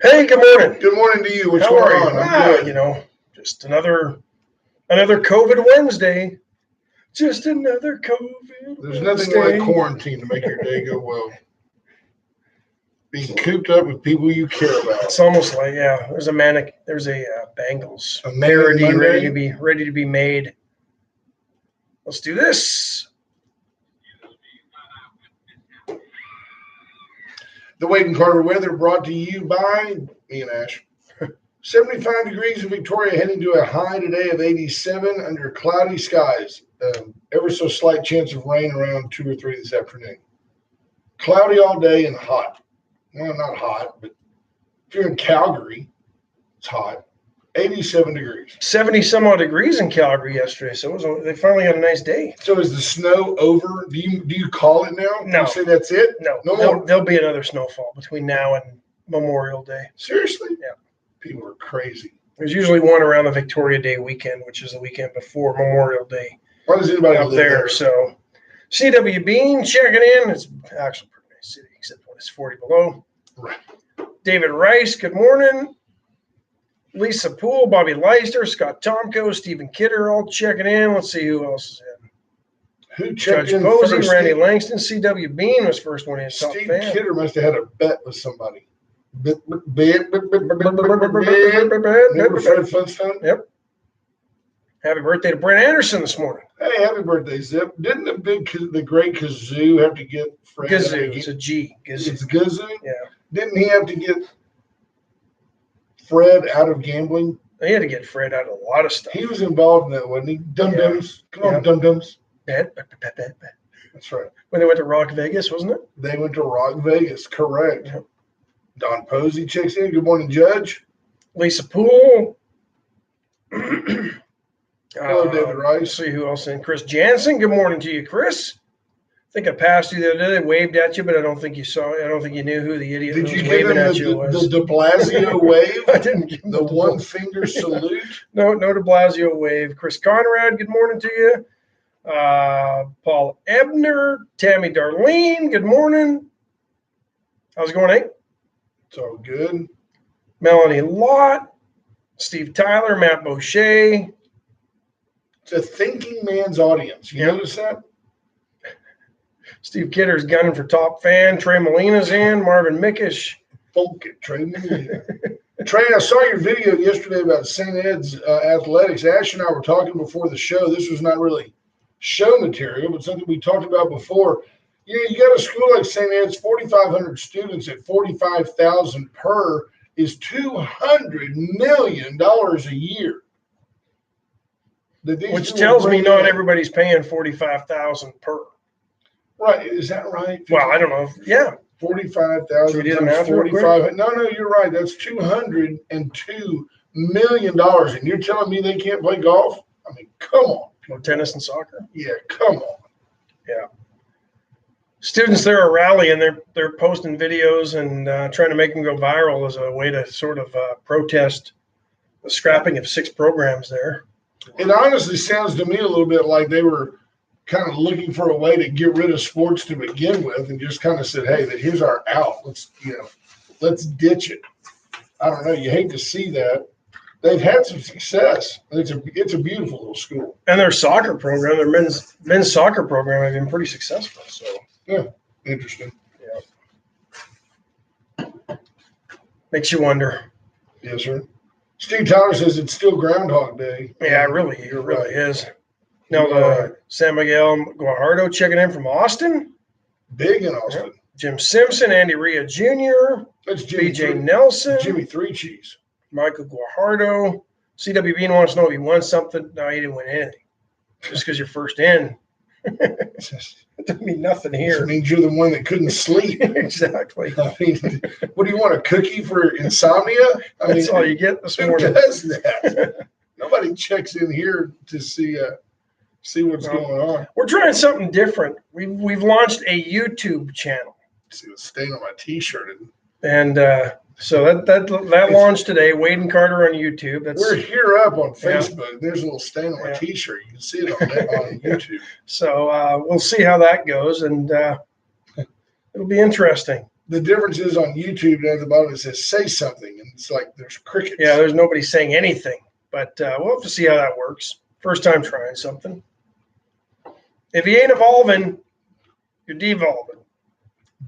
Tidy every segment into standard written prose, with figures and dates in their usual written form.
Hey, good morning. Good morning to you. What's How going are you? on? I'm good. Just another COVID Wednesday. Just another COVID There's Wednesday. nothing like quarantine to make your day go well. Being cooped up with people you care about. It's almost like there's a Bengals A parody ready to be made. Let's do this. The Wade and Carter weather brought to you by me and Ash. 75 degrees in Victoria, heading to a high today of 87 under cloudy skies. Ever so slight chance of rain around 2 or 3 this afternoon. Cloudy all day and hot. Well, not hot, but if you're in Calgary, it's hot. 87 degrees. 70 some odd degrees in Calgary yesterday, so they finally got a nice day. So is the snow over? Do you call it now? No. You say that's it? No more. There'll be another snowfall between now and Memorial Day. Seriously? Yeah. People are crazy. There's usually one around the Victoria Day weekend, which is the weekend before Memorial Day. Why does anybody up there? So, CW Bean checking in. It's actually a pretty nice city, except when it's 40 below. Right. David Rice, good morning. Lisa Poole, Bobby Leister, Scott Tomko, Stephen Kidder, all checking in. Let's see who else is in. Who checked Judge in Posey, first? Randy Langston, CW Bean was first one in. Steve Kidder must have had a bet with somebody. Remember Fred Flintstone? Yep. Happy birthday to Brent Anderson this morning. Hey, happy birthday, Zip. Didn't the great Kazoo have to get Fred? Gazoo. It's a G. Gazoo. It's Gazoo? Yeah. Didn't he have to get Fred out of gambling? They had to get Fred out of a lot of stuff. He was involved in that, wasn't he? Dum-dums. Come on, dum-dums. Bet. That's right. When they went to Rock Vegas, wasn't it? They went to Rock Vegas, correct. Yep. Don Posey checks in. Good morning, Judge. Lisa Poole. Hello, David Rice. See who else in. Chris Jansen. Good morning to you, Chris. I think I passed you the other day. They waved at you, but I don't think you saw it. I don't think you knew who the idiot Did who you was give him waving at you was. the de Blasio wave? I didn't give him the one finger salute. No de Blasio wave. Chris Conrad, good morning to you. Paul Ebner, Tammy Darlene, good morning. How's it going, Nate? It's all good. Melanie Lott, Steve Tyler, Matt Boucher. It's a thinking man's audience. You notice that? Steve Kidder's gunning for top fan. Trey Molina's in. Marvin Mickish. Funk it, Trey Molina. Trey, I saw your video yesterday about St. Ed's athletics. Ash and I were talking before the show. This was not really show material, but something we talked about before. You got a school like St. Ed's, 4,500 students at $45,000 per is $200 million a year. Which tells me not everybody's paying $45,000 per. Right. Is that right? Well, I don't know. Yeah. 45,000 times 45. No, you're right. That's $202 million. And you're telling me they can't play golf? I mean, come on. Or tennis and soccer? Yeah, come on. Yeah. Students there are rallying. They're posting videos and trying to make them go viral as a way to sort of protest the scrapping of 6 programs there. It honestly sounds to me a little bit like they were kind of looking for a way to get rid of sports to begin with and just kind of said, hey, here's our out. Let's ditch it. I don't know. You hate to see that. They've had some success. It's a beautiful little school. And their soccer program, their men's soccer program, have been pretty successful. So yeah, interesting. Yeah. Makes you wonder. Yes, sir. Steve Tyler says it's still Groundhog Day. Yeah, it really is. Now, San Miguel Guajardo checking in from Austin. Big in Austin. Yep. Jim Simpson, Andy Ria Jr., that's BJ Nelson, Jimmy Three Cheese, Michael Guajardo. CW Bean wants to know if he won something. No, he didn't win anything. Just because you're first in. It doesn't mean nothing here. It means you're the one that couldn't sleep. Exactly. I mean, what do you want, a cookie for insomnia? That's all you get this morning. Who does that? Nobody checks in here to see what's going on. We're trying something different. We've launched a YouTube channel. See what's staying on my T-shirt. And so that launched today. Wade and Carter on YouTube. We're here up on Facebook. Yeah. There's a little stain on my T-shirt. You can see it on YouTube. So we'll see how that goes, and it'll be interesting. The difference is on YouTube down at the bottom it says say something, and it's like there's crickets. Yeah, there's nobody saying anything, but we'll have to see how that works. First time trying something. If you ain't evolving, you're devolving.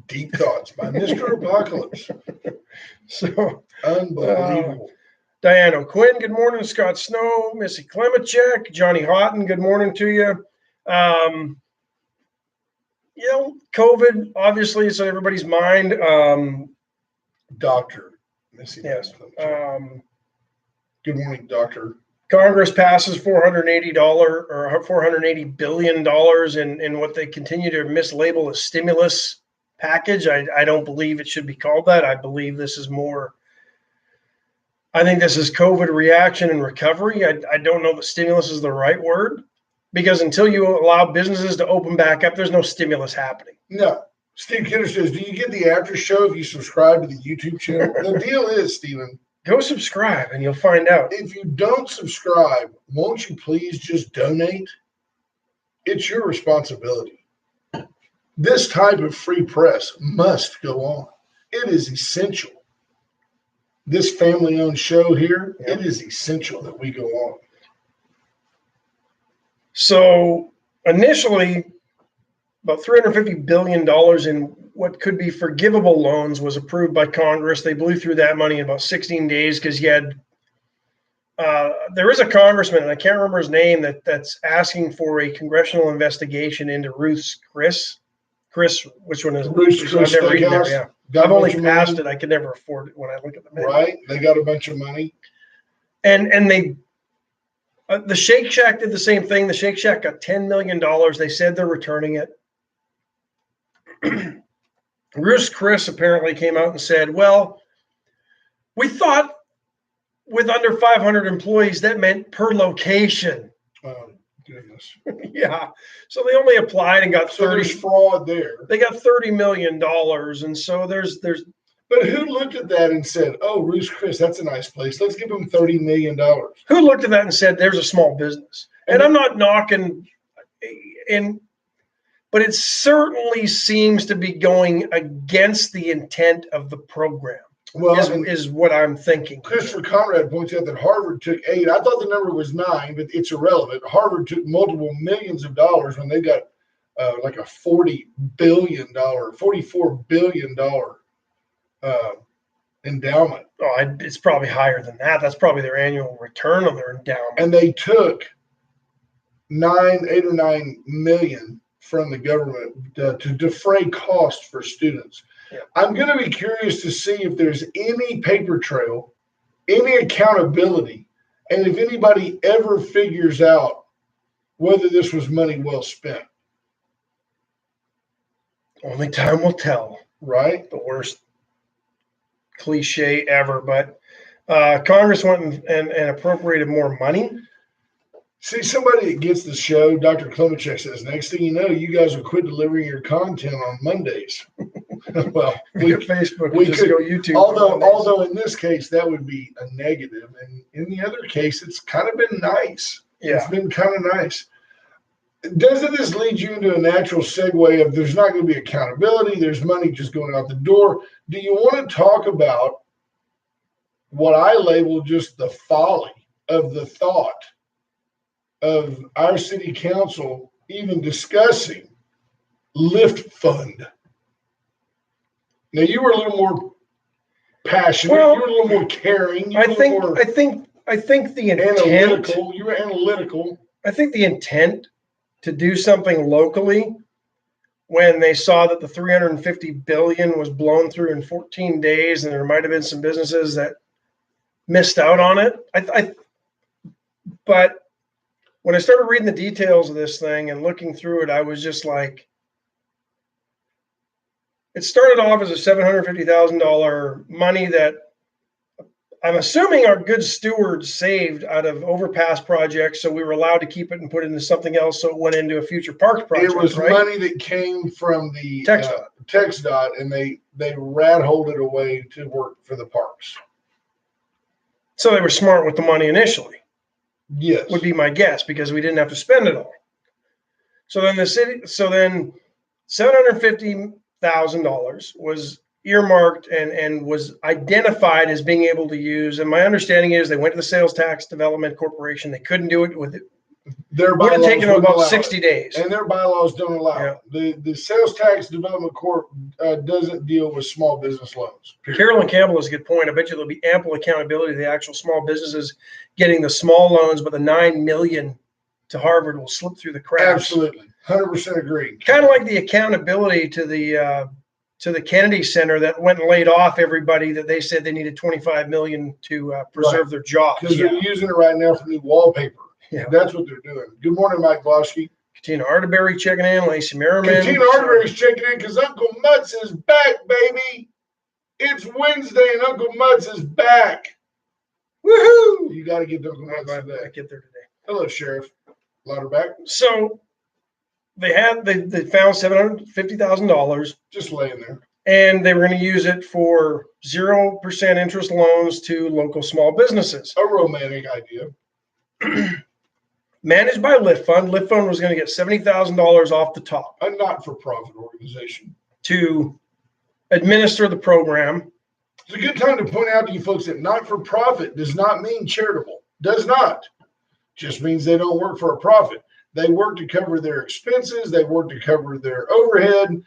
Deep thoughts by Mr. Apocalypse. So Unbelievable. Diane O'Quinn, good morning. Scott Snow, Missy Klimacek, Johnny Houghton, good morning to you. COVID obviously is on everybody's mind. Doctor Missy. Yes. Good morning, Doctor. Congress passes $480 or $480 billion in what they continue to mislabel as stimulus package. I don't believe it should be called that. I believe this is more. I think this is COVID reaction and recovery. I don't know that stimulus is the right word, because until you allow businesses to open back up, there's no stimulus happening. No. Steve Kidder says, do you get the after show if you subscribe to the YouTube channel? The deal is, Stephen, go subscribe and you'll find out. If you don't subscribe, won't you please just donate? It's your responsibility. This type of free press must go on. It is essential. This family-owned show here, It is essential that we go on. So initially, about $350 billion in what could be forgivable loans was approved by Congress. They blew through that money in about 16 days because you had there is a congressman, and I can't remember his name, that's asking for a congressional investigation into Ruth's Chris, which one is it? Ruth's Chris I've never eaten there, Steakhouse. yeah. I've only passed it. I can never afford it when I look at the menu. Right. They got a bunch of money. And they the Shake Shack did the same thing. The Shake Shack got $10 million. They said they're returning it. Ruth's Chris apparently came out and said, well, we thought with under 500 employees, that meant per location. Oh, goodness. Yeah. So they only applied and got 30. There's fraud there. They got $30 million. And so there's. But who looked at that and said, oh, Ruth's Chris, that's a nice place. Let's give them $30 million. Who looked at that and said, there's a small business? And I'm not knocking but it certainly seems to be going against the intent of the program. Well, is what I'm thinking. Christopher Conrad points out that Harvard took 8. I thought the number was 9, but it's irrelevant. Harvard took multiple millions of dollars when they got like a $44 billion endowment. Oh, it's probably higher than that. That's probably their annual return on their endowment. And they took 8 or 9 million from the government to defray costs for students. Yeah. I'm going to be curious to see if there's any paper trail, any accountability, and if anybody ever figures out whether this was money well spent. Only time will tell. Right? The worst cliche ever. But Congress went and appropriated more money. See, somebody that gets the show, Dr. Klimacek says, next thing you know, you guys will quit delivering your content on Mondays. Well, we Facebook, we just could go YouTube. Although in this case, that would be a negative. And in the other case, it's kind of been nice. Yeah. It's been kind of nice. Doesn't this lead you into a natural segue of there's not going to be accountability, there's money just going out the door? Do you want to talk about what I label just the folly of the thought of our city council even discussing Lift Fund? Now, you were a little more passionate. Well, you were a little more caring. I think the intent. Analytical. You were analytical. I think the intent to do something locally, when they saw that the $350 billion was blown through in 14 days, and there might have been some businesses that missed out on it. But when I started reading the details of this thing and looking through it, I was just like, it started off as a $750,000 money that I'm assuming our good stewards saved out of overpass projects, so we were allowed to keep it and put it into something else, so it went into a future parks project. It was right? money that came from the TxDOT. TxDOT, and they rat-holed it away to work for the parks. So they were smart with the money initially. Yes. Would be my guess, because we didn't have to spend it all. So then $750,000 was earmarked and was identified as being able to use. And my understanding is they went to the Sales Tax Development Corporation. They couldn't do it with it. Their Would have bylaws taken them wouldn't about allow 60 it. days. And their bylaws don't allow it. The Sales Tax Development Corp doesn't deal with small business loans. Period. Carolyn Campbell has a good point. I bet you there'll be ample accountability to the actual small businesses getting the small loans, but the $9 million to Harvard will slip through the cracks. Absolutely. 100% agree. Kind of like the accountability to the Kennedy Center that went and laid off everybody that they said they needed $25 million to preserve their jobs. Because they're using it right now for new wallpaper. Yeah. That's what they're doing. Good morning, Mike Blosky. Katina Arterberry checking in, Lacey Merriman. Katina Arterberry's checking in because Uncle Mutz is back, baby. It's Wednesday and Uncle Mutz is back. Woohoo! You got to get to Uncle Mutz I today. get there today. Hello, Sheriff. Louderback. So they found $750,000 just laying there, and they were going to use it for 0% interest loans to local small businesses. A romantic idea. Managed by Lift Fund. Lift Fund was going to get $70,000 off the top. A not-for-profit organization. To administer the program. It's a good time to point out to you folks that not-for-profit does not mean charitable. Does not. Just means they don't work for a profit. They work to cover their expenses. They work to cover their overhead.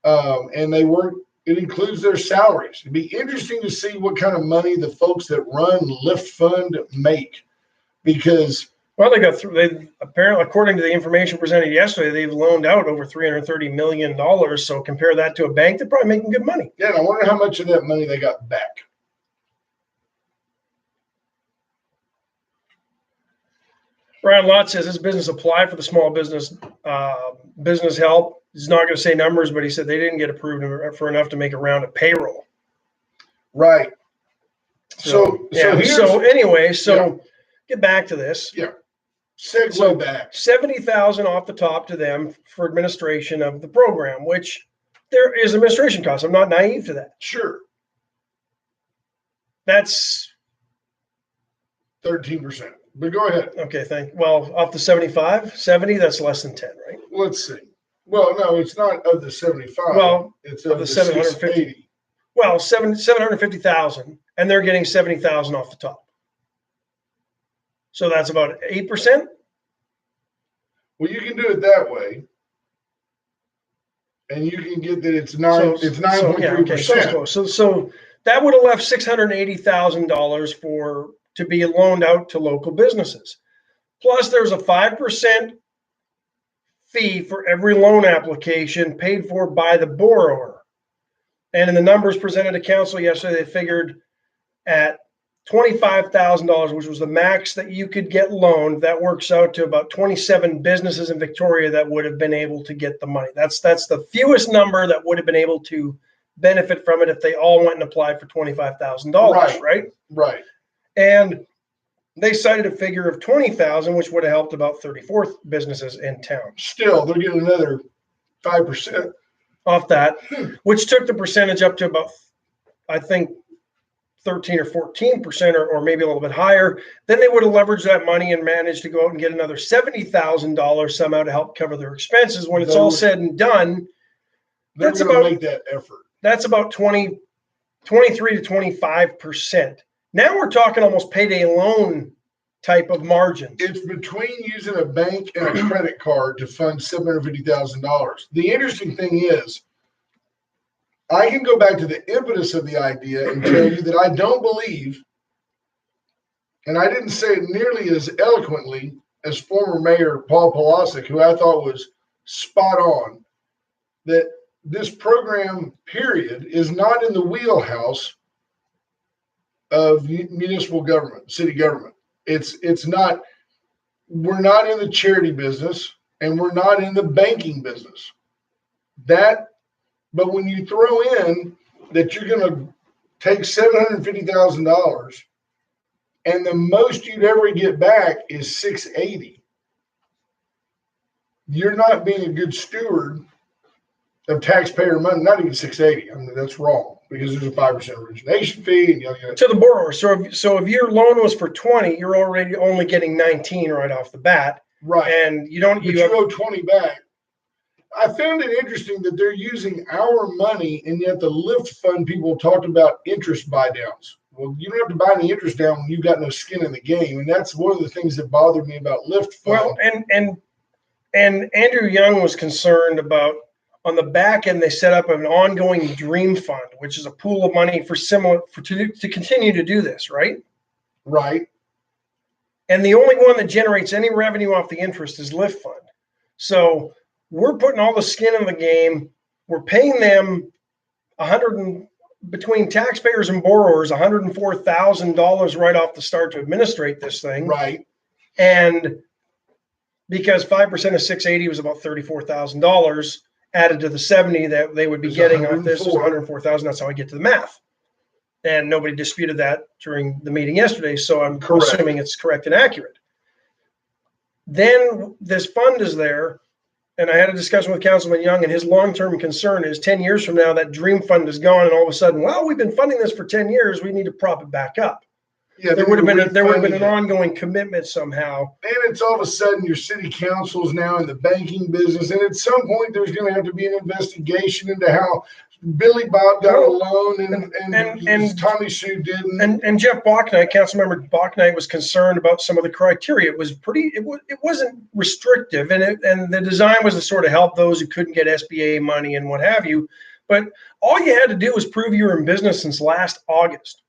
And they work, it includes their salaries. It'd be interesting to see what kind of money the folks that run Lift Fund make. Because well, they apparently, according to the information presented yesterday, they've loaned out over $330 million. So compare that to a bank, they're probably making good money. Yeah, and I wonder how much of that money they got back. Brian Lott says this business applied for the small business business help. He's not going to say numbers, but he said they didn't get approved for enough to make a round of payroll. Right. So get back to this. Yeah. Segue back. $70,000 off the top to them for administration of the program, which there is administration costs. I'm not naive to that. Sure. That's 13%. But go ahead. Okay, well, off the 75, 70, that's less than 10, right? Let's see. Well, no, it's not of the 75. Well, it's of the 750. Well, 750,000, and they're getting 70,000 off the top. So that's about 8%. Well, you can do it that way, and you can get that it's 9.3%. So that would have left $680,000 to be loaned out to local businesses. Plus, there's a 5% fee for every loan application paid for by the borrower. And in the numbers presented to council yesterday, they figured at $25,000, which was the max that you could get loaned. That works out to about 27 businesses in Victoria that would have been able to get the money. That's the fewest number that would have been able to benefit from it if they all went and applied for $25,000, right? Right. And they cited a figure of 20,000, which would have helped about 34 businesses in town. Still, they're getting another 5% off that, which took the percentage up to about, I think, 13 or 14%, or maybe a little bit higher. Then they would have leveraged that money and managed to go out and get another $70,000 somehow to help cover their expenses. When it's all said and done, that's about make that effort. That's about 23 to 25%. Now we're talking almost payday loan type of margins. It's between using a bank and a credit card to fund $750,000. The interesting thing is, I can go back to the impetus of the idea and tell you that I don't believe, and I didn't say it nearly as eloquently as former Mayor Paul Pawlowski, who I thought was spot on, that this program, period, is not in the wheelhouse of municipal government, city government. It's not, we're not in the charity business and we're not in the banking business. But when you throw in that you're going to take $750,000 and the most you'd ever get back is $680, you're not being a good steward of taxpayer money. Not even $680. I mean, that's wrong because there's a 5% origination fee and to the borrower. So if your loan was for 20, you're already only getting 19 right off the bat. Right. And you don't. You owe 20 back. I found it interesting that they're using our money, and yet the Lyft fund people talked about interest buy downs. Well, you don't have to buy any interest down when you've got no skin in the game, and that's one of the things that bothered me about Lyft fund. Well, and Andrew Young was concerned about, on the back end, they set up an ongoing dream fund, which is a pool of money to continue to do this, right? Right. And the only one that generates any revenue off the interest is Lyft fund. So we're putting all the skin in the game. We're paying them between taxpayers and borrowers, $104,000 right off the start to administrate this thing. Right. And because 5% of 680 was about $34,000 added to the 70 that they would be getting on this is 104,000. That's how I get to the math. And nobody disputed that during the meeting yesterday. So I'm assuming it's correct and accurate. Then this fund is there. And I had a discussion with Councilman Young, and his long-term concern is 10 years from now, that dream fund is gone. And all of a sudden, well, we've been funding this for 10 years. We need to prop it back up. Yeah, there would have been an ongoing commitment somehow. And it's all of a sudden your city council is now in the banking business. And at some point, there's going to have to be an investigation into how Billy Bob got a loan and Tommy Sue didn't. And Jeff Bachnight, Councilmember Bachnight, was concerned about some of the criteria. It wasn't restrictive, and the design was to sort of help those who couldn't get SBA money and what have you. But all you had to do was prove you were in business since last August.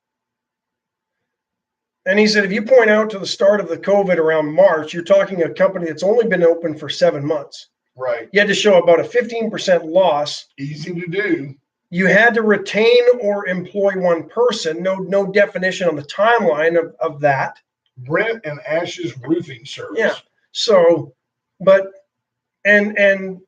And he said, if you point out to the start of the COVID around March, you're talking a company that's only been open for 7 months. Right. You had to show about a 15% loss. Easy to do. You had to retain or employ one person. No definition on the timeline of that. Brent and Ash's roofing service. Yeah. So, and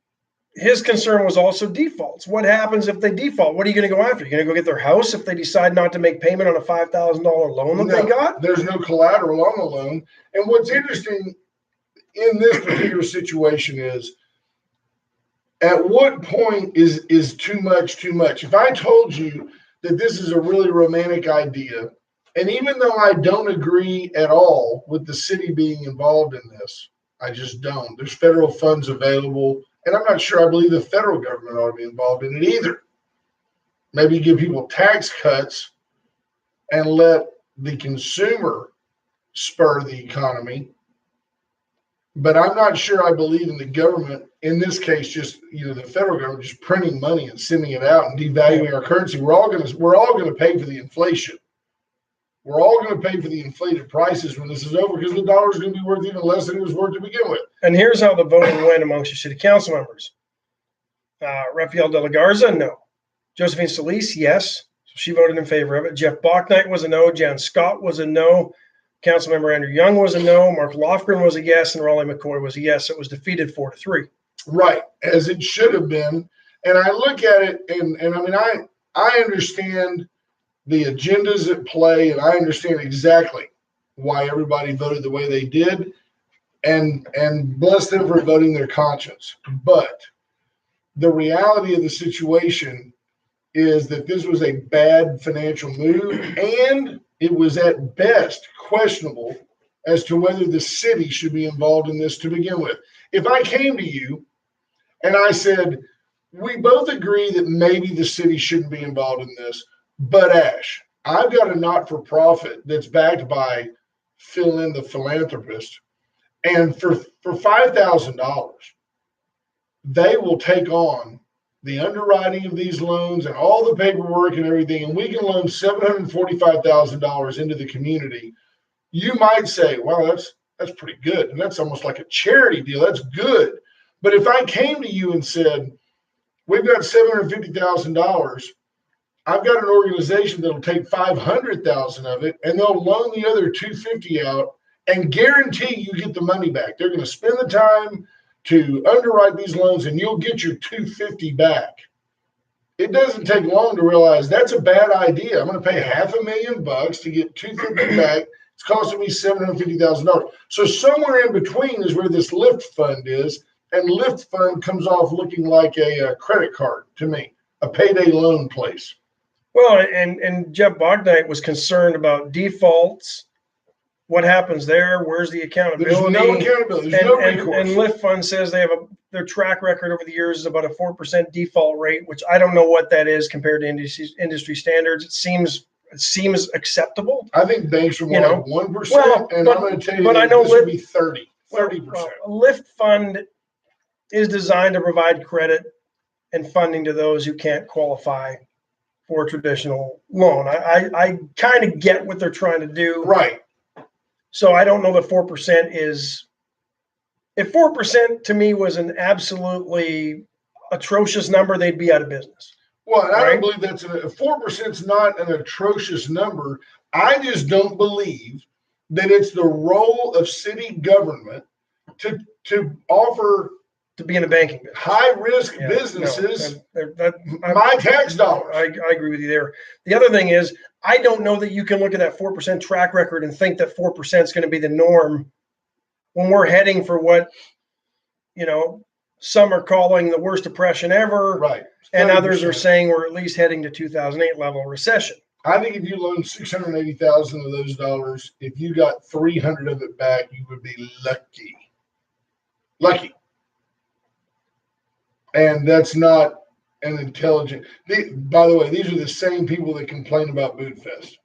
his concern was also defaults. What happens if they default? What are you going to go after? You're going to go get their house if they decide not to make payment on a $5,000 loan that they got? There's no collateral on the loan. And what's interesting in this particular situation is, at what point is too much too much? If I told you that this is a really romantic idea, and even though I don't agree at all with the city being involved in this, I just don't. There's federal funds available, and I'm not sure I believe the federal government ought to be involved in it either. Maybe give people tax cuts and let the consumer spur the economy. But I'm not sure I believe in the government, in this case, just, the federal government just printing money and sending it out and devaluing our currency. We're all going to pay for the inflation. We're all going to pay for the inflated prices when this is over, because the dollar is going to be worth even less than it was worth to begin with. And here's how the voting went amongst your city council members. Rafael De La Garza, no. Josephine Solis, yes. So she voted in favor of it. Jeff Bachnight was a no. Jan Scott was a no. Councilmember Andrew Young was a no. Mark Lofgren was a yes. And Raleigh McCoy was a yes. It was defeated 4-3. Right, as it should have been. And I look at it, and I mean, I understand the agendas at play, and I understand exactly why everybody voted the way they did, and bless them for voting their conscience. But the reality of the situation is that this was a bad financial move, and it was at best questionable as to whether the city should be involved in this to begin with. If I came to you and I said, we both agree that maybe the city shouldn't be involved in this, but Ash, I've got a not-for-profit that's backed by fill in the philanthropist, and for $5,000, they will take on the underwriting of these loans and all the paperwork and everything, and we can loan $745,000 into the community. You might say, well, that's pretty good, and that's almost like a charity deal. That's good. But if I came to you and said, we've got $750,000, I've got an organization that'll take $500,000 of it, and they'll loan the other $250,000 out and guarantee you get the money back. They're going to spend the time to underwrite these loans, and you'll get your $250,000 back. It doesn't take long to realize that's a bad idea. I'm going to pay $500,000 to get $250,000 back. It's costing me $750,000. So somewhere in between is where this Lyft fund is, and Lyft fund comes off looking like a credit card to me, a payday loan place. Well, and Jeff Bognight was concerned about defaults What happens there? Where's the There's accountability? no accountability. There's no recourse. And Lift Fund says they have their track record over the years is about a 4% default rate, which I don't know what that is compared to industry standards. It seems acceptable. I think banks are more like 1%, Well, and but- I'm going to tell you but I that know this would be 30%. Well, a Lift Fund is designed to provide credit and funding to those who can't qualify for a traditional loan. I kind of get what they're trying to do. Right. So I don't know that 4% is. If 4% to me was an absolutely atrocious number, they'd be out of business. Well, and I Right. don't believe that's 4% is not an atrocious number. I just don't believe that it's the role of city government to offer To be in the banking business. high risk Yeah, businesses no, my tax dollars. I agree with you there. The other thing is, I don't know that you can look at that 4% track record and think that 4% is going to be the norm when we're heading for what, some are calling the worst depression ever, Right. and others are 30%. saying we're at least heading to 2008 level recession. I think if you loaned 680,000 of those dollars, if you got 300 of it back, you would be lucky. Lucky. And that's not an intelligent. By the way, these are the same people that complain about Boot Fest.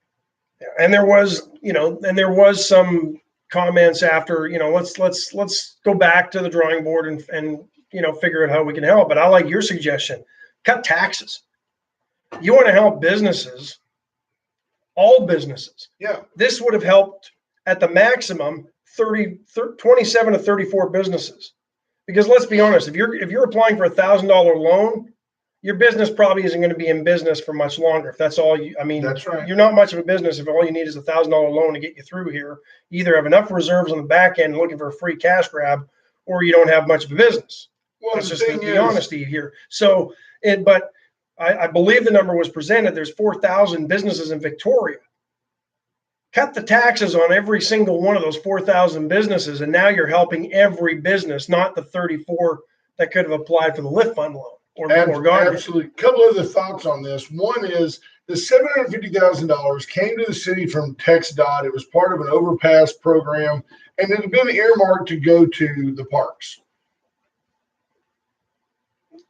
And there was some comments after, let's go back to the drawing board and figure out how we can help. But I like your suggestion. Cut taxes. You want to help businesses, all businesses. Yeah. This would have helped at the maximum 27 to 34 businesses. Because let's be honest, if you're applying for $1,000 loan, your business probably isn't going to be in business for much longer. If that's all That's right. You're not much of a business if all you need is $1,000 loan to get you through here. You either have enough reserves on the back end looking for a free cash grab, or you don't have much of a business. Well, That's the just thing the is, honesty here. So, but I believe the number was presented. There's 4,000 businesses in Victoria. Cut the taxes on every single one of those 4,000 businesses, and now you're helping every business, not the 34 that could have applied for the Lift Fund loan or gone. Absolutely. A couple other thoughts on this. One is the $750,000 came to the city from TxDOT. It was part of an overpass program, and it had been earmarked to go to the parks.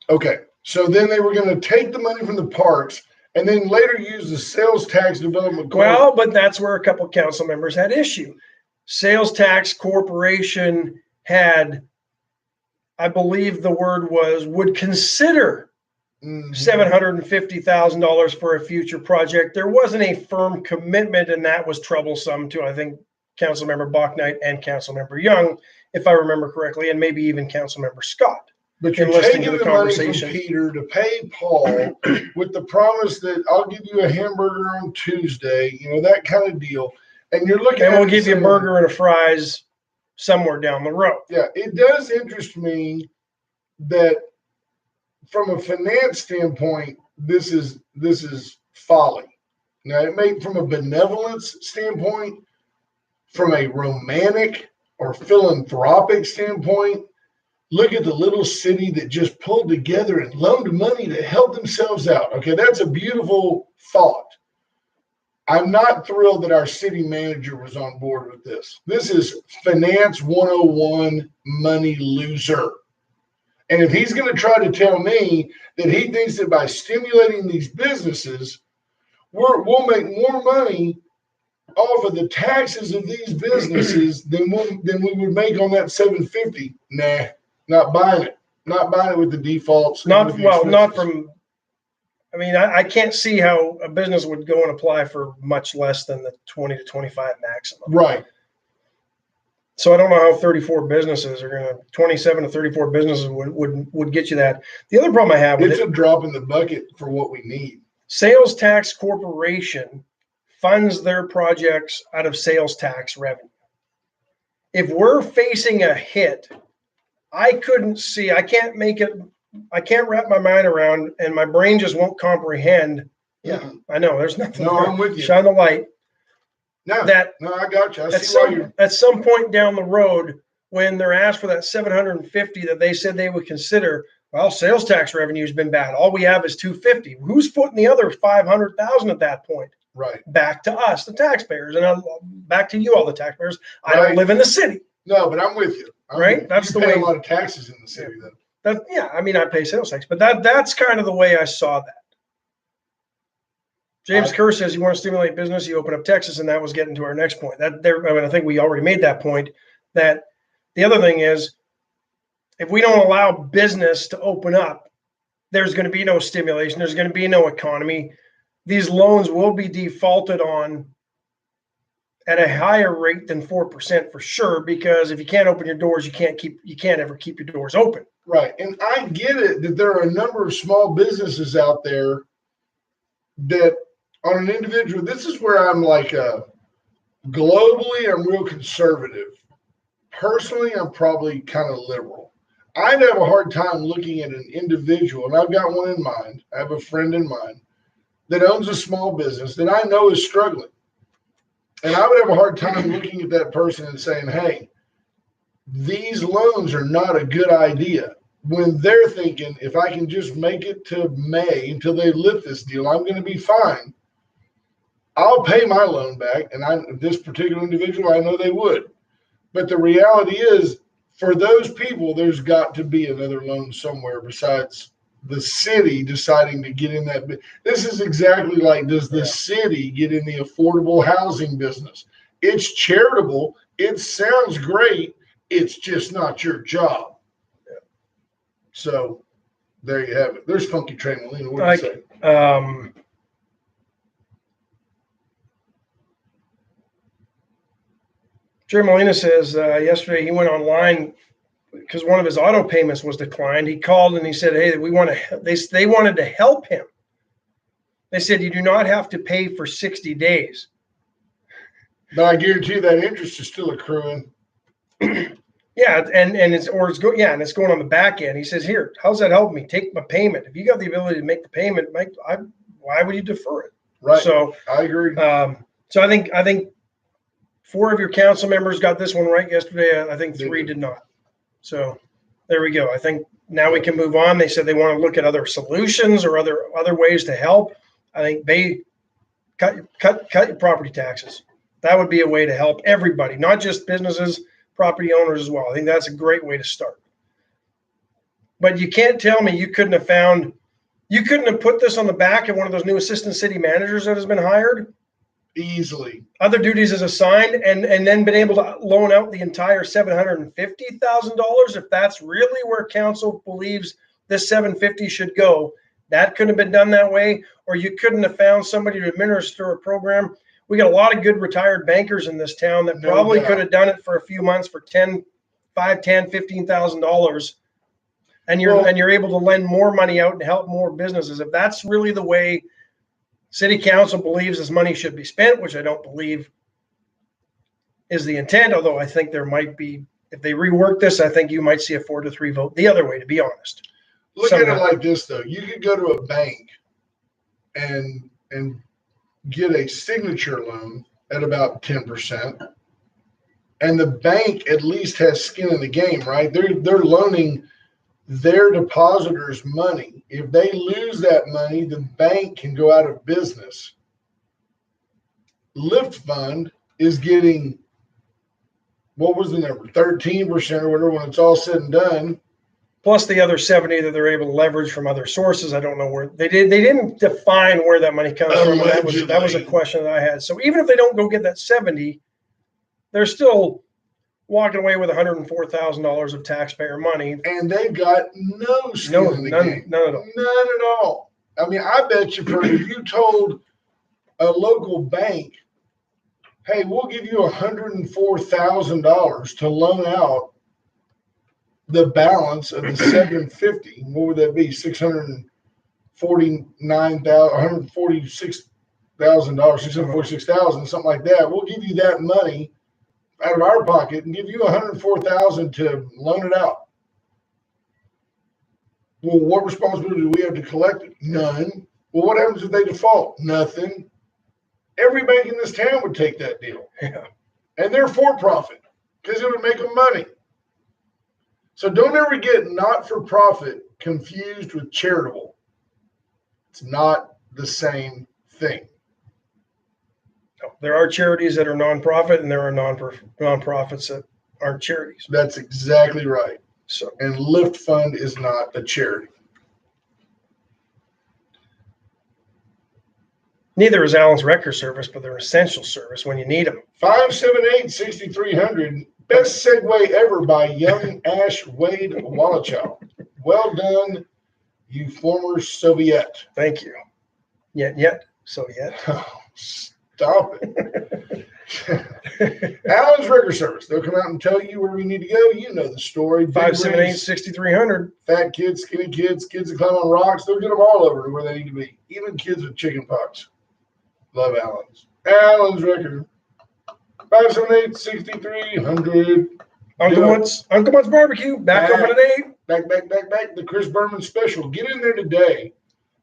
Okay, so then they were going to take the money from the parks and then later use the sales tax development. Well, but that's where a couple of council members had issue. Sales tax corporation had, I believe the word was, would consider $750,000 for a future project. There wasn't a firm commitment, and that was troublesome to, I think, Councilmember Bachnight and Councilmember Young, if I remember correctly, and maybe even Councilmember Scott. But you're taking the money from Peter to pay Paul with the promise that I'll give you a hamburger on Tuesday, that kind of deal. And you're looking and we'll give you a burger and a fries somewhere down the road. Yeah, it does interest me that from a finance standpoint, this is folly. Now, it may, from a benevolence standpoint, from a romantic or philanthropic standpoint, look at the little city that just pulled together and loaned money to help themselves out. Okay, that's a beautiful thought. I'm not thrilled that our city manager was on board with this. This is Finance 101 money loser. And if he's going to try to tell me that he thinks that by stimulating these businesses, we'll make more money off of the taxes of these businesses than we would make on that 750. Nah, not buying it. Not buying it with the defaults. I can't see how a business would go and apply for much less than the 20 to 25 maximum. Right. So I don't know how 34 businesses are going to, 27 to 34 businesses would get you that. The other problem I have with it's a drop in the bucket for what we need. Sales Tax Corporation funds their projects out of sales tax revenue. If we're facing a hit, I can't wrap my mind around, and my brain just won't comprehend. Yeah, I know. There's nothing. No, I'm with you. Shine the light. No, I got you. At some point down the road, when they're asked for that 750 that they said they would consider, well, sales tax revenue has been bad. All we have is 250. Who's footing the other 500,000 at that point? Right. back to us, the taxpayers, and back to you, all the taxpayers. I Right. don't live in the city. No, but I'm with you. Right? That's you the pay way- a lot of taxes in the city, though. I mean, I pay sales tax, but that's kind of the way I saw that. James Kerr says you want to stimulate business, you open up Texas, and that was getting to our next point. I think we already made that point. That the other thing is, if we don't allow business to open up, there's going to be no stimulation. There's going to be no economy. These loans will be defaulted on at a higher rate than 4% for sure, because if you can't open your doors, you can't ever keep your doors open. Right. And I get it that there are a number of small businesses out there that on an individual, this is where I'm like, globally, I'm real conservative. Personally, I'm probably kind of liberal. I'd have a hard time looking at an individual, and I've got one in mind. I have a friend in mind that owns a small business that I know is struggling. And I would have a hard time looking at that person and saying, hey, these loans are not a good idea. When they're thinking, if I can just make it to May until they lift this deal, I'm going to be fine. I'll pay my loan back. And this particular individual, I know they would. But the reality is, for those people, there's got to be another loan somewhere besides the city deciding to get in that. This is exactly like, does the city get in the affordable housing business? It's charitable. It sounds great. It's just not your job. So there you have it. There's Funky Trey Molina. What do you say? Trey Molina says yesterday he went online because one of his auto payments was declined. He called and he said, hey, they wanted to help him. They said, you do not have to pay for 60 days. But I guarantee you that interest is still accruing. Yeah, and it's going on the back end. He says, here, how's that help me? Take my payment. If you got the ability to make the payment, why would you defer it? Right. So I agree. So I think 4 of your council members got this one right yesterday. I think 3 did not. So there we go. I think now we can move on. They said they want to look at other solutions or other ways to help. I think they cut your property taxes. That would be a way to help everybody, not just businesses, property owners as well. I think that's a great way to start. But you can't tell me you couldn't have put this on the back of one of those new assistant city managers that has been hired. Easily. Other duties is assigned and then been able to loan out the entire $750,000 if that's really where council believes this $750,000 should go. That couldn't have been done that way, or you couldn't have found somebody to administer a program. We got a lot of good retired bankers in this town that probably could have done it for a few months for $15,000, and you're able to lend more money out and help more businesses. If that's really the way City Council believes this money should be spent, which I don't believe is the intent, although I think there might be, if they rework this, I think you might see a 4-3 vote the other way, to be honest. Look at it like this, though. You could go to a bank and get a signature loan at about 10%. And the bank at least has skin in the game, right? They're loaning their depositors money. If they lose that money, the bank can go out of business. Lift Fund is getting, what was the number, 13% or whatever when it's all said and done. Plus the other 70 that they're able to leverage from other sources. I don't know where they didn't define where that money comes from. That was a question that I had. So even if they don't go get that 70, they're still walking away with $104,000 of taxpayer money. And they've got no skin in the game. None at all. None at all. I mean, I bet you if you told a local bank, hey, we'll give you $104,000 to loan out the balance of the 750, what would that be? $646,000, $646,000, something like that. We'll give you that money out of our pocket and give you $104,000 to loan it out. Well, what responsibility do we have to collect it? None. Well, what happens if they default? Nothing. Every bank in this town would take that deal. Yeah. And they're for profit because it would make them money. So don't ever get not-for-profit confused with charitable. It's not the same thing. No, there are charities that are nonprofit, and there are nonprofits that aren't charities. That's exactly right. So And Lift Fund is not a charity. neither is Allen's Wrecker Service, but they're essential service when you need them. 578-6300. Best segue ever by young Ash Wade Wallachow. Well done, you former Soviet. Thank you. Yet. Oh, stop it. Allen's Wrecker Service. They'll come out and tell you where we need to go. You know the story. 578-6300. Fat kids, skinny kids, kids that climb on rocks. They'll get them all over to where they need to be. Even kids with chicken pox. Love Allen's. Allen's Wrecker. 578-6300. Uncle Mutt's Barbecue. Back open today. Back. The Chris Berman special. Get in there today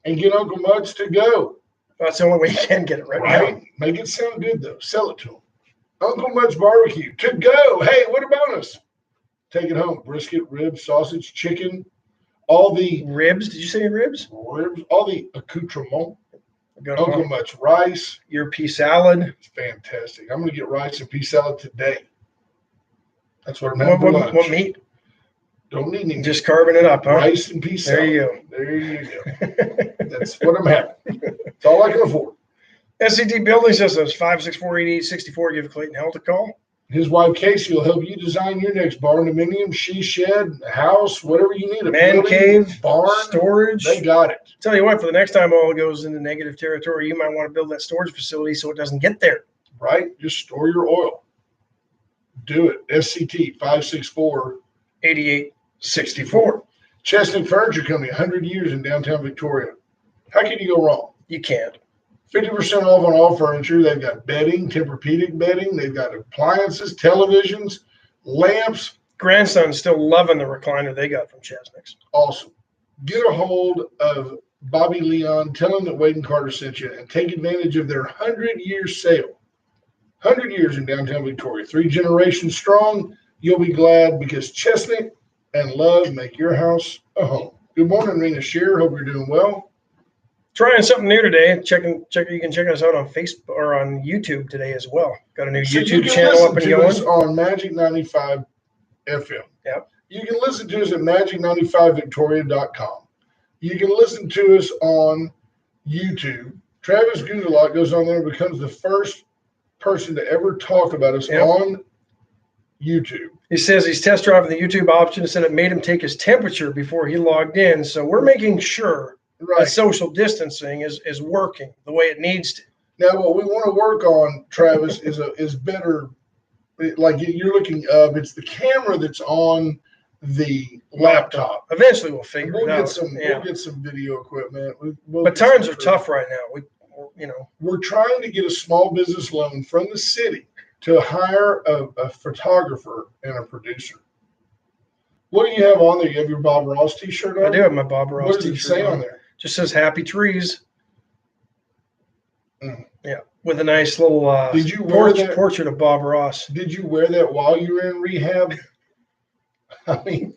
and get Uncle Mutt's to go. That's the only way you can get it right now. Make it sound good, though. Sell it to them. Uncle Mutt's Barbecue. To go. Hey, what a bonus. Take it home. Brisket, ribs, sausage, chicken, all the Ribs? Did you say ribs? ribs, all the accoutrement. Got Uncle Mutt's rice. your pea salad. It's fantastic. I'm going to get rice and pea salad today. That's what I'm having for lunch. What meat? Don't need any. Just carving it up, huh? Rice and pea salad. There you go. There you go. That's what I'm having. That's all I can afford. SCT Building Systems, 564-8864. Give Clayton Health a call. His wife, Casey, will help you design your next barn, dominium, she shed, house, whatever you need. A Man building, cave, barn, storage. They got it. Tell you what, for the next time oil goes into negative territory, you might want to build that storage facility so it doesn't get there. Right? Just store your oil. Do it. SCT 564-8864. Chestnut Furniture Company, 100 years in downtown Victoria. How can you go wrong? You can't. 50% off on all furniture. They've got bedding, Tempur-Pedic bedding. They've got appliances, televisions, lamps. Grandson's still loving the recliner they got from Chesnick's. Awesome. Get a hold of Bobby Leon. Tell him that Wade and Carter sent you and take advantage of their 100-year sale. 100 years in downtown Victoria. 3 generations strong. You'll be glad because Chestnut and love make your house a home. Good morning, Rena Shearer. Hope you're doing well. Trying something new today. You can check us out on Facebook or on YouTube today as well. Got a new YouTube channel up and going. Us on Magic 95 FM. Yep. You can listen to us at magic95victoria.com. You can listen to us on YouTube. Travis Gundelot goes on there and becomes the first person to ever talk about us on YouTube. He says he's test driving the YouTube option and said it made him take his temperature before he logged in. So we're making sure that social distancing is working the way it needs to. Now, what we want to work on, Travis, is better. Like you're looking up, it's the camera that's on the laptop. Eventually, we'll figure it out. We'll get some video equipment. But times are tough right now. We're trying to get a small business loan from the city to hire a photographer and a producer. What do you have on there? You have your Bob Ross T-shirt on? I do have my Bob Ross T-shirt. What does it say on there? Just says Happy Trees. Yeah, with a nice little portrait of Bob Ross. Did you wear that while you were in rehab? I mean,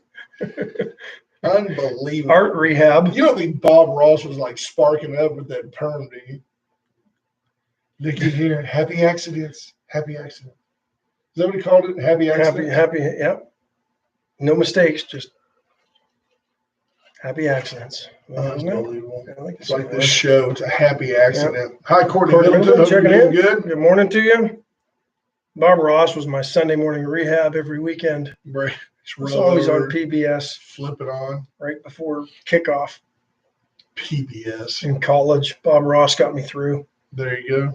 unbelievable. Art rehab. You don't think Bob Ross was like sparking up with that perm, do you? Look at here, happy accidents. Happy accident. Is that what he called it? Happy accident? Happy, yep. No mistakes, just happy accidents. Unbelievable. It's like this show. It's a happy accident. Yep. Hi, Courtney Middleton. Checking in. Good. Good morning to you. Bob Ross was my Sunday morning rehab every weekend. Right. It's always on PBS. Flip it on. Right before kickoff. PBS. In college, Bob Ross got me through. There you go.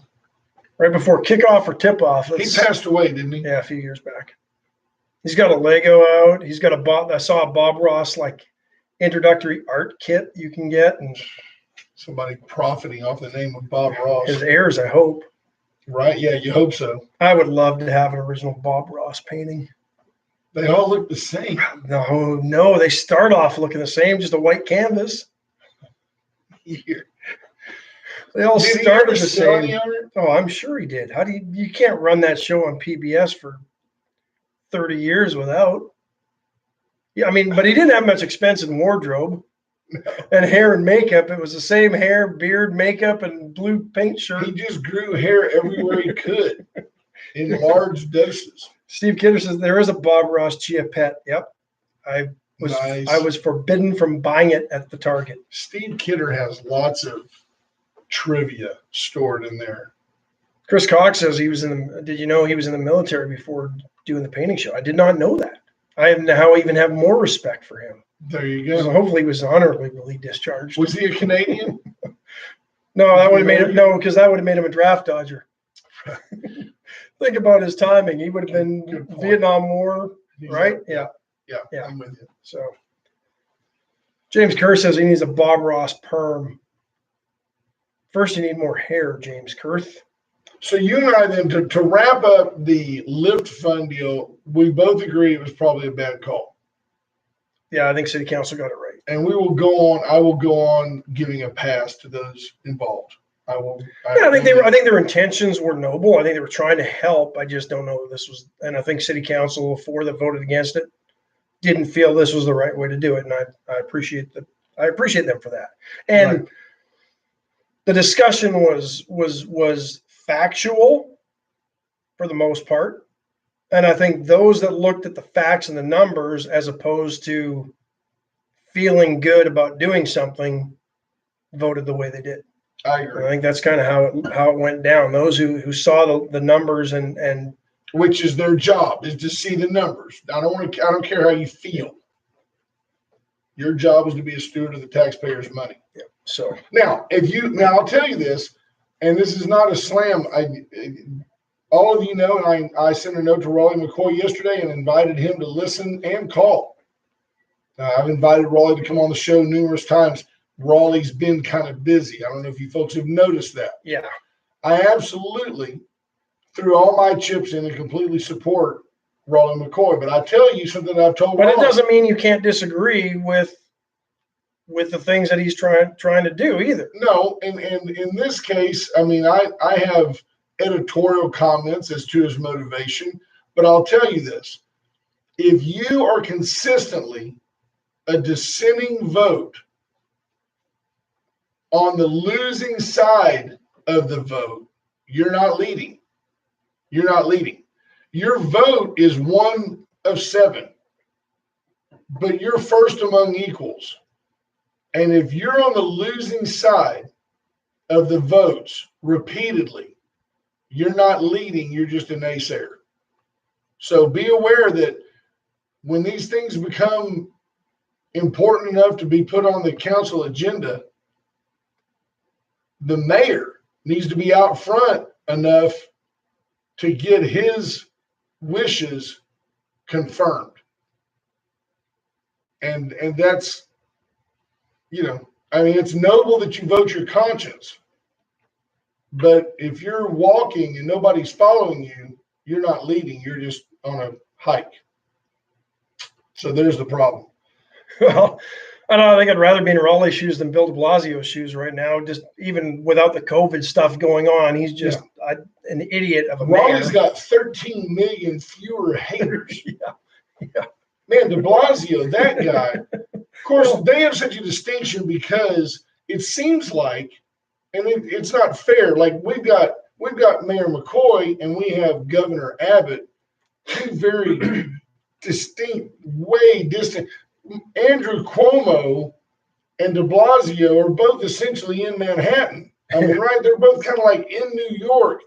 Right before kickoff or tip-off. He passed away, didn't he? Yeah, a few years back. He's got a Lego out. He's got I saw a Bob Ross introductory art kit you can get, and somebody profiting off the name of Bob Ross. His heirs, I hope. Right? Yeah, you hope so. I would love to have an original Bob Ross painting. They all look the same. No, they start off looking the same, just a white canvas. Here. They all started the same. Oh, I'm sure he did. You can't run that show on PBS for 30 years without. Yeah, I mean, but he didn't have much expense in wardrobe. and hair and makeup. It was the same hair, beard, makeup, and blue paint shirt. He just grew hair everywhere he could in large doses. Steve Kidder says there is a Bob Ross Chia pet. Yep. I was forbidden from buying it at the Target. Steve Kidder has lots of trivia stored in there. Chris Cox says did you know he was in the military before doing the painting show? I did not know that. I now even have more respect for him. There you go. So hopefully he was honorably discharged. Was he a Canadian? No, that would have made him because that would have made him a draft dodger. Think about his timing. He would have been Vietnam War, right? Yeah. I'm with you. So James Kerr says he needs a Bob Ross perm. First, you need more hair, James Kurth. So you and I then, to wrap up the Lift Fund deal, we both agree it was probably a bad call. Yeah, I think City Council got it right. And I will go on giving a pass to those involved. I think their intentions were noble. I think they were trying to help. I just don't know if this was, and I think City Council, 4 that voted against it, didn't feel this was the right way to do it. And I appreciate them for that. And right. The discussion was factual for the most part. And I think those that looked at the facts and the numbers as opposed to feeling good about doing something voted the way they did. I agree. I think that's kind of how it went down. Those who saw the numbers and which is their job, is to see the numbers. I don't care how you feel. Your job is to be a steward of the taxpayers' money. Yeah. So now I'll tell you this, and this is not a slam. All of you know, and I sent a note to Raleigh McCoy yesterday and invited him to listen and call. I've invited Raleigh to come on the show numerous times. Raleigh's been kind of busy. I don't know if you folks have noticed that. Yeah. I absolutely threw all my chips in and completely support Raleigh McCoy. But I tell you something I've told But Raleigh. It doesn't mean you can't disagree with the things that he's trying to do either. No, and in this case, I mean, I have editorial comments as to his motivation, but I'll tell you this. If you are consistently a dissenting vote on the losing side of the vote, you're not leading. You're not leading. Your vote is 1 of 7, but you're first among equals. And if you're on the losing side of the votes repeatedly, you're not leading, you're just a naysayer. So be aware that when these things become important enough to be put on the council agenda, the mayor needs to be out front enough to get his wishes confirmed. And that's, it's noble that you vote your conscience. But if you're walking and nobody's following you, you're not leading. You're just on a hike. So there's the problem. Well, I don't know. I think I'd rather be in Raleigh's shoes than Bill de Blasio's shoes right now. Just even without the COVID stuff going on, he's just an idiot of a man. Raleigh's got 13 million fewer haters. Yeah. Man, de Blasio, that guy. Of course, they have such a distinction because it seems like, and it's not fair. Like we've got Mayor McCoy and we have Governor Abbott, two very distinct, way distant. Andrew Cuomo and de Blasio are both essentially in Manhattan. I mean, right? They're both kind of like in New York.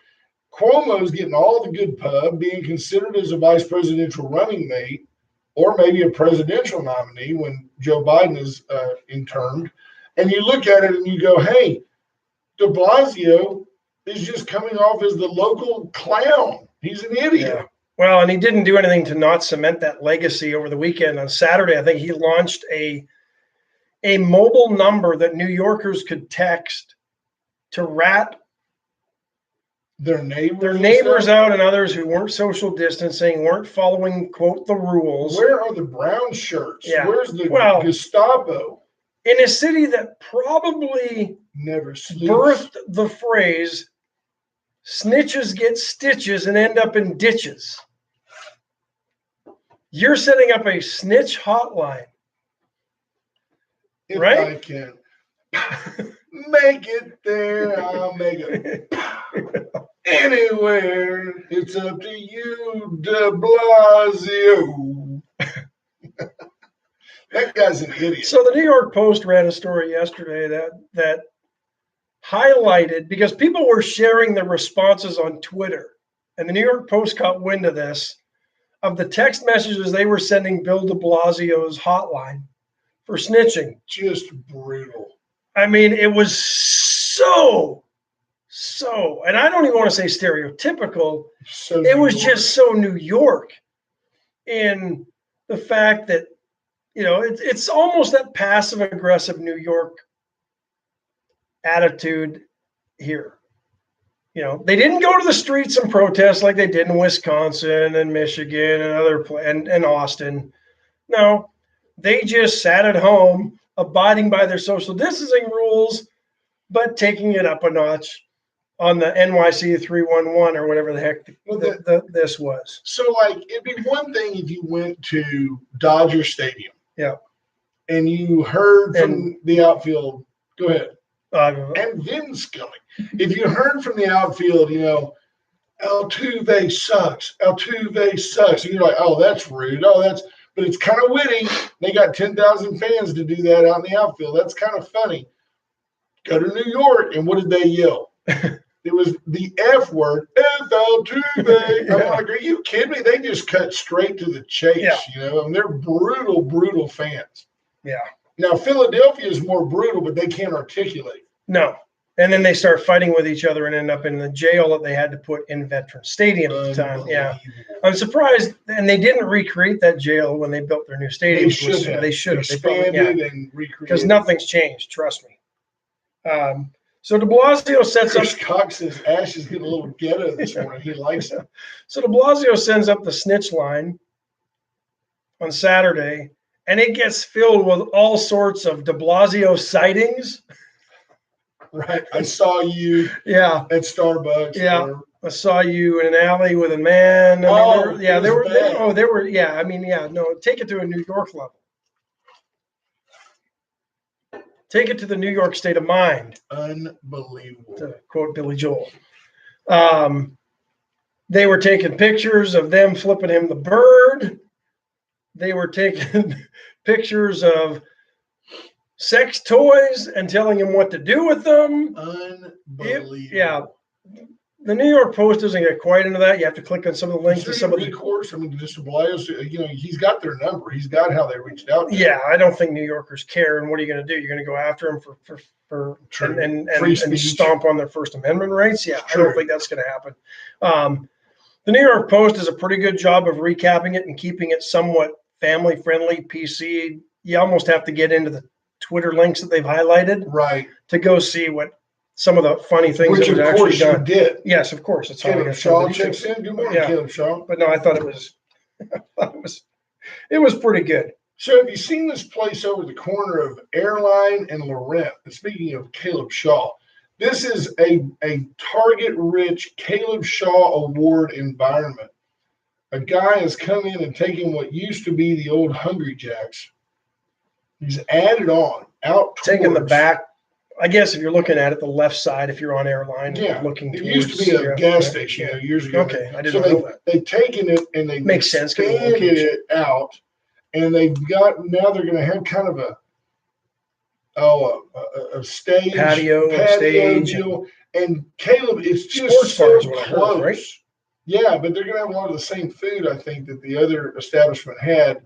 Cuomo's getting all the good pub, being considered as a vice presidential running mate or maybe a presidential nominee when Joe Biden is interned. And you look at it and you go, hey, de Blasio is just coming off as the local clown. He's an idiot. Yeah. Well, and he didn't do anything to not cement that legacy over the weekend. On Saturday, I think he launched a mobile number that New Yorkers could text to rat their neighbors out and others who weren't social distancing, weren't following, quote, the rules. Where are the brown shirts? Yeah. Where's the Gestapo? In a city that probably never sleeps. Birthed the phrase, snitches get stitches and end up in ditches. You're setting up a snitch hotline. If Right? I can make it there, I'll make it anywhere. It's up to you, de Blasio. That guy's an idiot. So the New York Post ran a story yesterday that highlighted, because people were sharing the responses on Twitter, and the New York Post caught wind of this, of the text messages they were sending Bill de Blasio's hotline for snitching. Just brutal. I mean, it was so, and I don't even want to say stereotypical. So It was New York. just so New York in the fact that, it's almost that passive aggressive New York attitude here. They didn't go to the streets and protest like they did in Wisconsin and Michigan and and Austin. No, they just sat at home, abiding by their social distancing rules, but taking it up a notch on the NYC 311 or whatever the heck this was. So, like, it'd be one thing if you went to Dodger Stadium. Yeah. And you heard from the outfield, go ahead. And Vin's coming. If you heard from the outfield, Altuve sucks. Altuve sucks. And you're like, oh, that's rude. But it's kind of witty. They got 10,000 fans to do that out in the outfield. That's kind of funny. Go to New York, and what did they yell? It was the F word, F Altuve. I'm like, are you kidding me? They just cut straight to the chase, and they're brutal, brutal fans. Yeah. Now, Philadelphia is more brutal, but they can't articulate. No. And then they start fighting with each other and end up in the jail that they had to put in Veterans Stadium at the time. Yeah. I'm surprised. And they didn't recreate that jail when they built their new stadium. They should have. Expanded and recreated. Because nothing's changed. Trust me. So de Blasio sets Chris up. Cox says Ash is getting a little ghetto this morning. He likes it. So de Blasio sends up the snitch line on Saturday, and it gets filled with all sorts of de Blasio sightings. Right. I saw you at Starbucks. Yeah. I saw you in an alley with a man. Take it to a New York level. Take it to the New York state of mind. Unbelievable. To quote Billy Joel. They were taking pictures of them flipping him the bird. They were taking pictures of sex toys and telling him what to do with them. Unbelievable. The New York Post doesn't get quite into that. You have to click on some of the links to some of the recourse. I mean, just de Blasio, he's got their number. He's got how they reached out. Yeah, I don't think New Yorkers care. And what are you going to do? You're going to go after them for and stomp on their First Amendment rights? Yeah, True. I don't think that's going to happen. The New York Post does a pretty good job of recapping it and keeping it somewhat family-friendly, PC. You almost have to get into the Twitter links that they've highlighted, right, to go see what some of the funny things that was actually done. Did. Yes, of course. It's Caleb Shaw checks in. Good morning, Caleb Shaw. But no, I thought it was pretty good. So have you seen this place over the corner of Airline and Laurent? Speaking of Caleb Shaw, this is a target-rich Caleb Shaw Award environment. A guy has come in and taken what used to be the old Hungry Jacks. He's added on out taking the back. I guess if you're looking at it, the left side, if you're on Airline, looking towards. It used to be a gas station years ago. Okay, I didn't know that. They've taken it and they expanded it out, and they're going to have kind of a stage patio stage deal. And Caleb, it's just so close, right? Yeah, but they're going to have a lot of the same food, I think, that the other establishment had.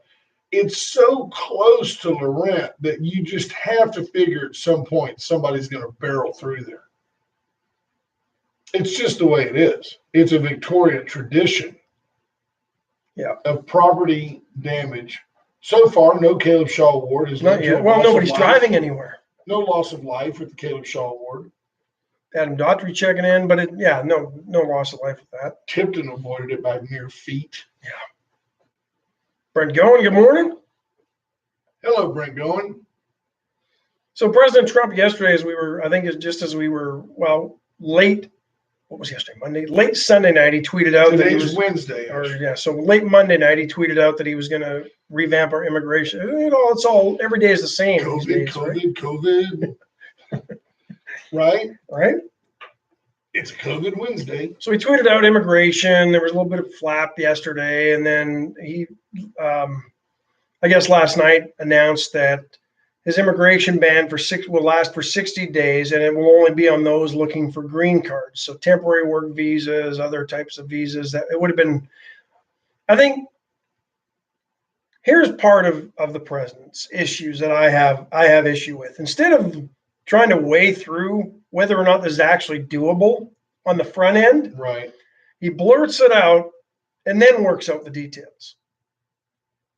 It's so close to Laurent that you just have to figure at some point somebody's going to barrel through there. It's just the way it is. It's a Victorian tradition of property damage. So far, no Caleb Shaw Award is not yet. Well, nobody's driving anywhere. No loss of life with the Caleb Shaw Award. Adam Daughtry checking in, but no loss of life with that. Tipton avoided it by mere feet. Yeah. Brent Goen, good morning. Hello, Brent Goen. So President Trump yesterday, as we were late what was yesterday, Monday? Late Sunday night, he tweeted out that he Today's was, Wednesday. so late Monday night, he tweeted out that he was going to revamp our immigration. It's all, every day is the same these days, COVID. Right? Right? It's COVID Wednesday. So he tweeted out immigration. There was a little bit of flap yesterday. And then he, I guess last night, announced that his immigration ban will last for 60 days, and it will only be on those looking for green cards. So temporary work visas, other types of visas. That it would have been, I think, here's part of the president's issues that I have issue with. Instead of trying to weigh through whether or not this is actually doable on the front end, right? He blurts it out and then works out the details.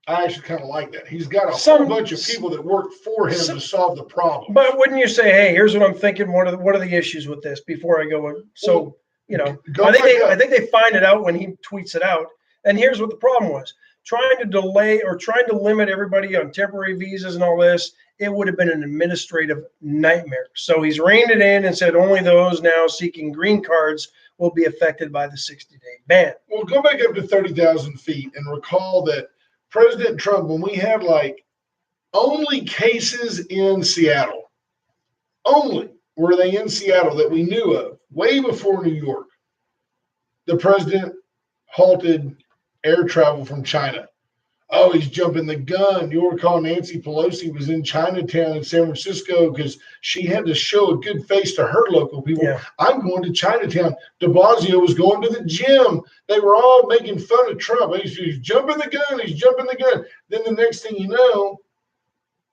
I actually kind of like that. He's got a whole bunch of people that work for him to solve the problem. But wouldn't you say, hey, here's what I'm thinking. What are the issues with this before I go? So, I think they find it out when he tweets it out. And here's what the problem was. Trying to delay or trying to limit everybody on temporary visas and all this, it would have been an administrative nightmare. So he's reined it in and said only those now seeking green cards will be affected by the 60-day ban. Well, go back up to 30,000 feet and recall that President Trump, when we had only cases in Seattle, only were they in Seattle that we knew of, way before New York, the president halted air travel from China. Oh, he's jumping the gun. You'll recall Nancy Pelosi was in Chinatown in San Francisco because she had to show a good face to her local people. Yeah. I'm going to Chinatown. De Blasio was going to the gym. They were all making fun of Trump. He's jumping the gun. He's jumping the gun. Then the next thing you know,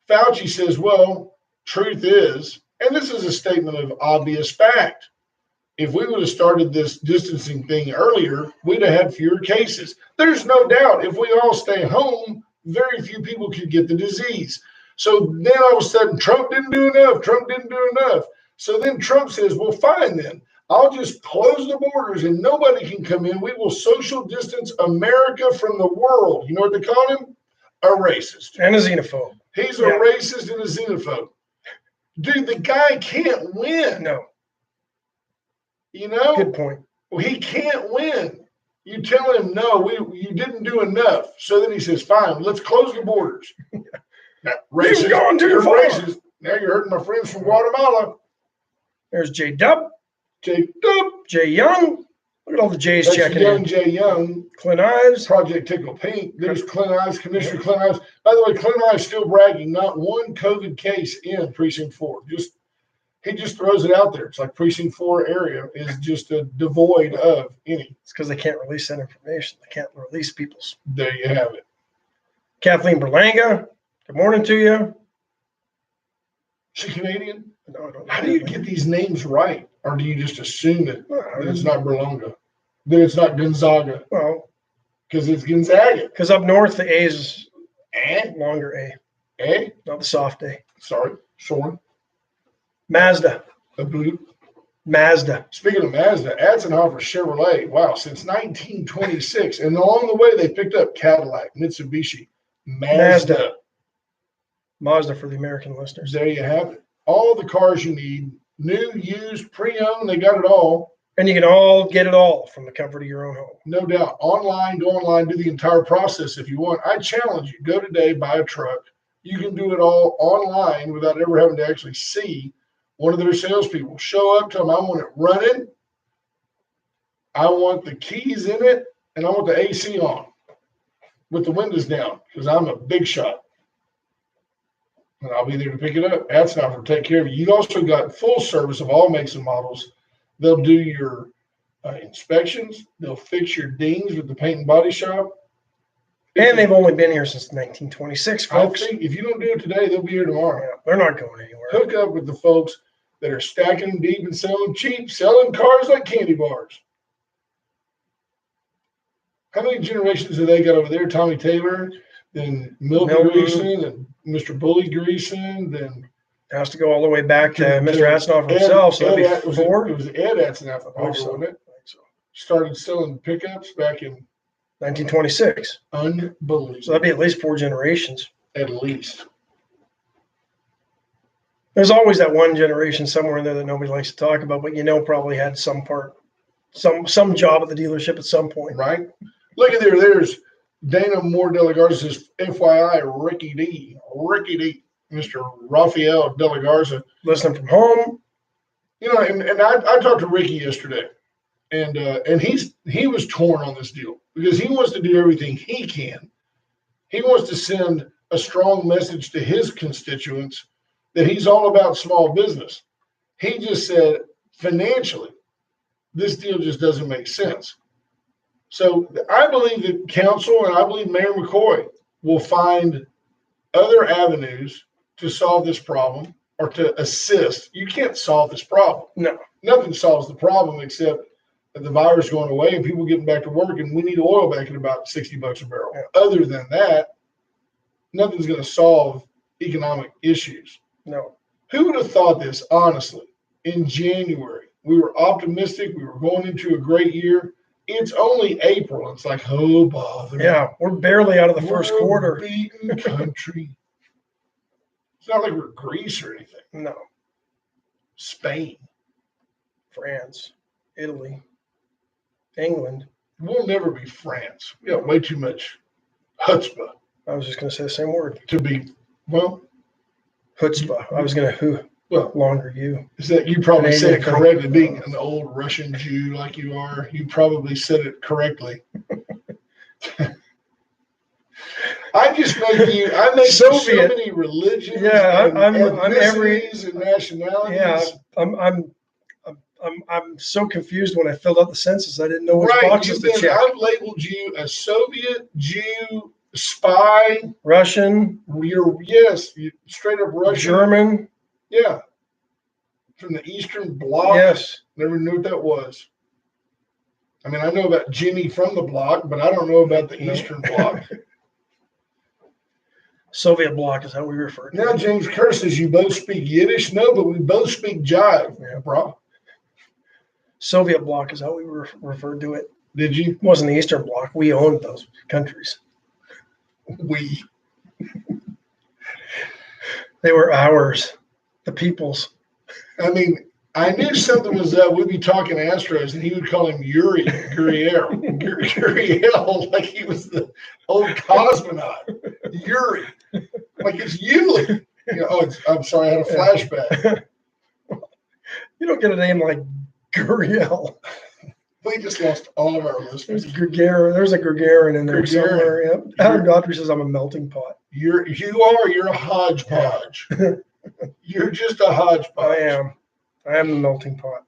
Fauci says, well, truth is, and this is a statement of obvious fact, if we would have started this distancing thing earlier, we'd have had fewer cases. There's no doubt if we all stay home, very few people could get the disease. So then all of a sudden, Trump didn't do enough. Trump didn't do enough. So then Trump says, well, fine then. I'll just close the borders and nobody can come in. We will social distance America from the world. You know what they call him? A racist. And a xenophobe. He's a racist and a xenophobe. Dude, the guy can't win. No. You know? Good point. Well, he can't win. You tell him, no, you didn't do enough. So then he says, fine, let's close the borders. Now, racist, you've gone too far. Racist. Now you're hurting my friends from Guatemala. There's J Dub. J Dub. Jay Young. Look at all the J's That's checking young in. Jay Young. Clint Ives. Project Tickle Pink. There's Clint Ives, Commissioner Clint Ives. By the way, Clint Ives still bragging, not one COVID case in Precinct 4. He just throws it out there. It's like Precinct 4 area is just devoid of any. It's because they can't release that information. They can't release people's. There you have it. Kathleen Berlanga, good morning to you. She Canadian? No, I don't know. How do you get these names right? Or do you just assume that it's not Berlanga? That it's not Gonzaga? Well, because it's Gonzaga. Because up north, the A is longer A. A? Not the soft A. Sorry. Sorry. Mazda. Mazda. Speaking of Mazda, Atzenhofer Chevrolet, wow, since 1926. And along the way, they picked up Cadillac, Mitsubishi, Mazda for the American listeners. There you have it. All the cars you need, new, used, pre-owned, they got it all. And you can all get it all from the comfort of your own home. No doubt. Go online, do the entire process if you want. I challenge you, go today, buy a truck. You can do it all online without ever having to actually see one of their salespeople. Show up, tell them, I want it running. I want the keys in it, and I want the AC on with the windows down because I'm a big shot. And I'll be there to pick it up. That's not for take care of you. You've also got full service of all makes and models. They'll do your inspections. They'll fix your dings with the paint and body shop. And they've only been here since 1926, folks. I think if you don't do it today, they'll be here tomorrow. Yeah, they're not going anywhere. Hook up with the folks that are stacking them deep and selling them cheap, selling cars like candy bars. How many generations have they got over there? Tommy Taylor, then Milton Greason, and Mr. Bully Greason, then it has to go all the way back to Mr. Atzenhofer himself. So that'd be four. It was Ed Atzenhofer, wasn't it? I think so. Started selling pickups back in 1926. Unbelievable. So that'd be at least four generations. At least. There's always that one generation somewhere in there that nobody likes to talk about, but probably had some part some job at the dealership at some point. Right? Look at there. There's Dana Moore De La Garza says, FYI, Ricky D. Mr. Rafael De La Garza. Listening from home. You know, and I talked to Ricky yesterday, and he was torn on this deal because he wants to do everything he can. He wants to send a strong message to his constituents that he's all about small business. He just said, financially, this deal just doesn't make sense. So I believe that council and I believe Mayor McCoy will find other avenues to solve this problem or to assist. You can't solve this problem. No. Nothing solves the problem except the virus going away and people getting back to work, and we need oil back at about $60 a barrel. Yeah. Other than that, nothing's going to solve economic issues. No. Who would have thought this, honestly, in January? We were optimistic. We were going into a great year. It's only April. It's like, oh, bother. Yeah, we're barely out of the first quarter. Beaten country. It's not like we're Greece or anything. No. Spain. France, Italy, England. We'll never be France. We got way too much chutzpah I was just going to say the same word. to be, well, Chutzpah. I was going to longer you. is that you probably said it Canadian correctly, thing. being an old Russian Jew like you are. You probably said it correctly. I just make you. I make so Soviet. many religions. Yeah, and I'm every. ethnicities and nationalities. Yeah, I'm so confused when I filled out the census. I didn't know which Right. boxes to You've been, check. I've labeled you a Soviet, Jew, spy. Russian, You straight up Russian. German. Yeah. From the Eastern Bloc. Yes. Never knew what that was. I mean, I know about Jimmy from the block, but I don't know about the No. Eastern Bloc. Soviet bloc is how we refer to Now, it. James Kerr says you both speak Yiddish. No, but we both speak jive. Yeah. Bro. Soviet bloc is how we referred to it. Did you? It wasn't the Eastern Bloc. We owned those countries. We. They were ours, the people's. I mean, I knew something was up. We'd be talking Astros, and he would call him Yuri Gurriel, Gurriel, like he was the old cosmonaut. Yuri, like it's Yuli. You know, I'm sorry, I had a flashback. You don't get a name like Gurriel. We just lost all of our listeners. There's Gagarin. There's a Gagarin in there Gagarin. somewhere. Yep. Adam Daughtry says I'm a melting pot. You're a hodgepodge. You're just a hodgepodge. I am the melting pot.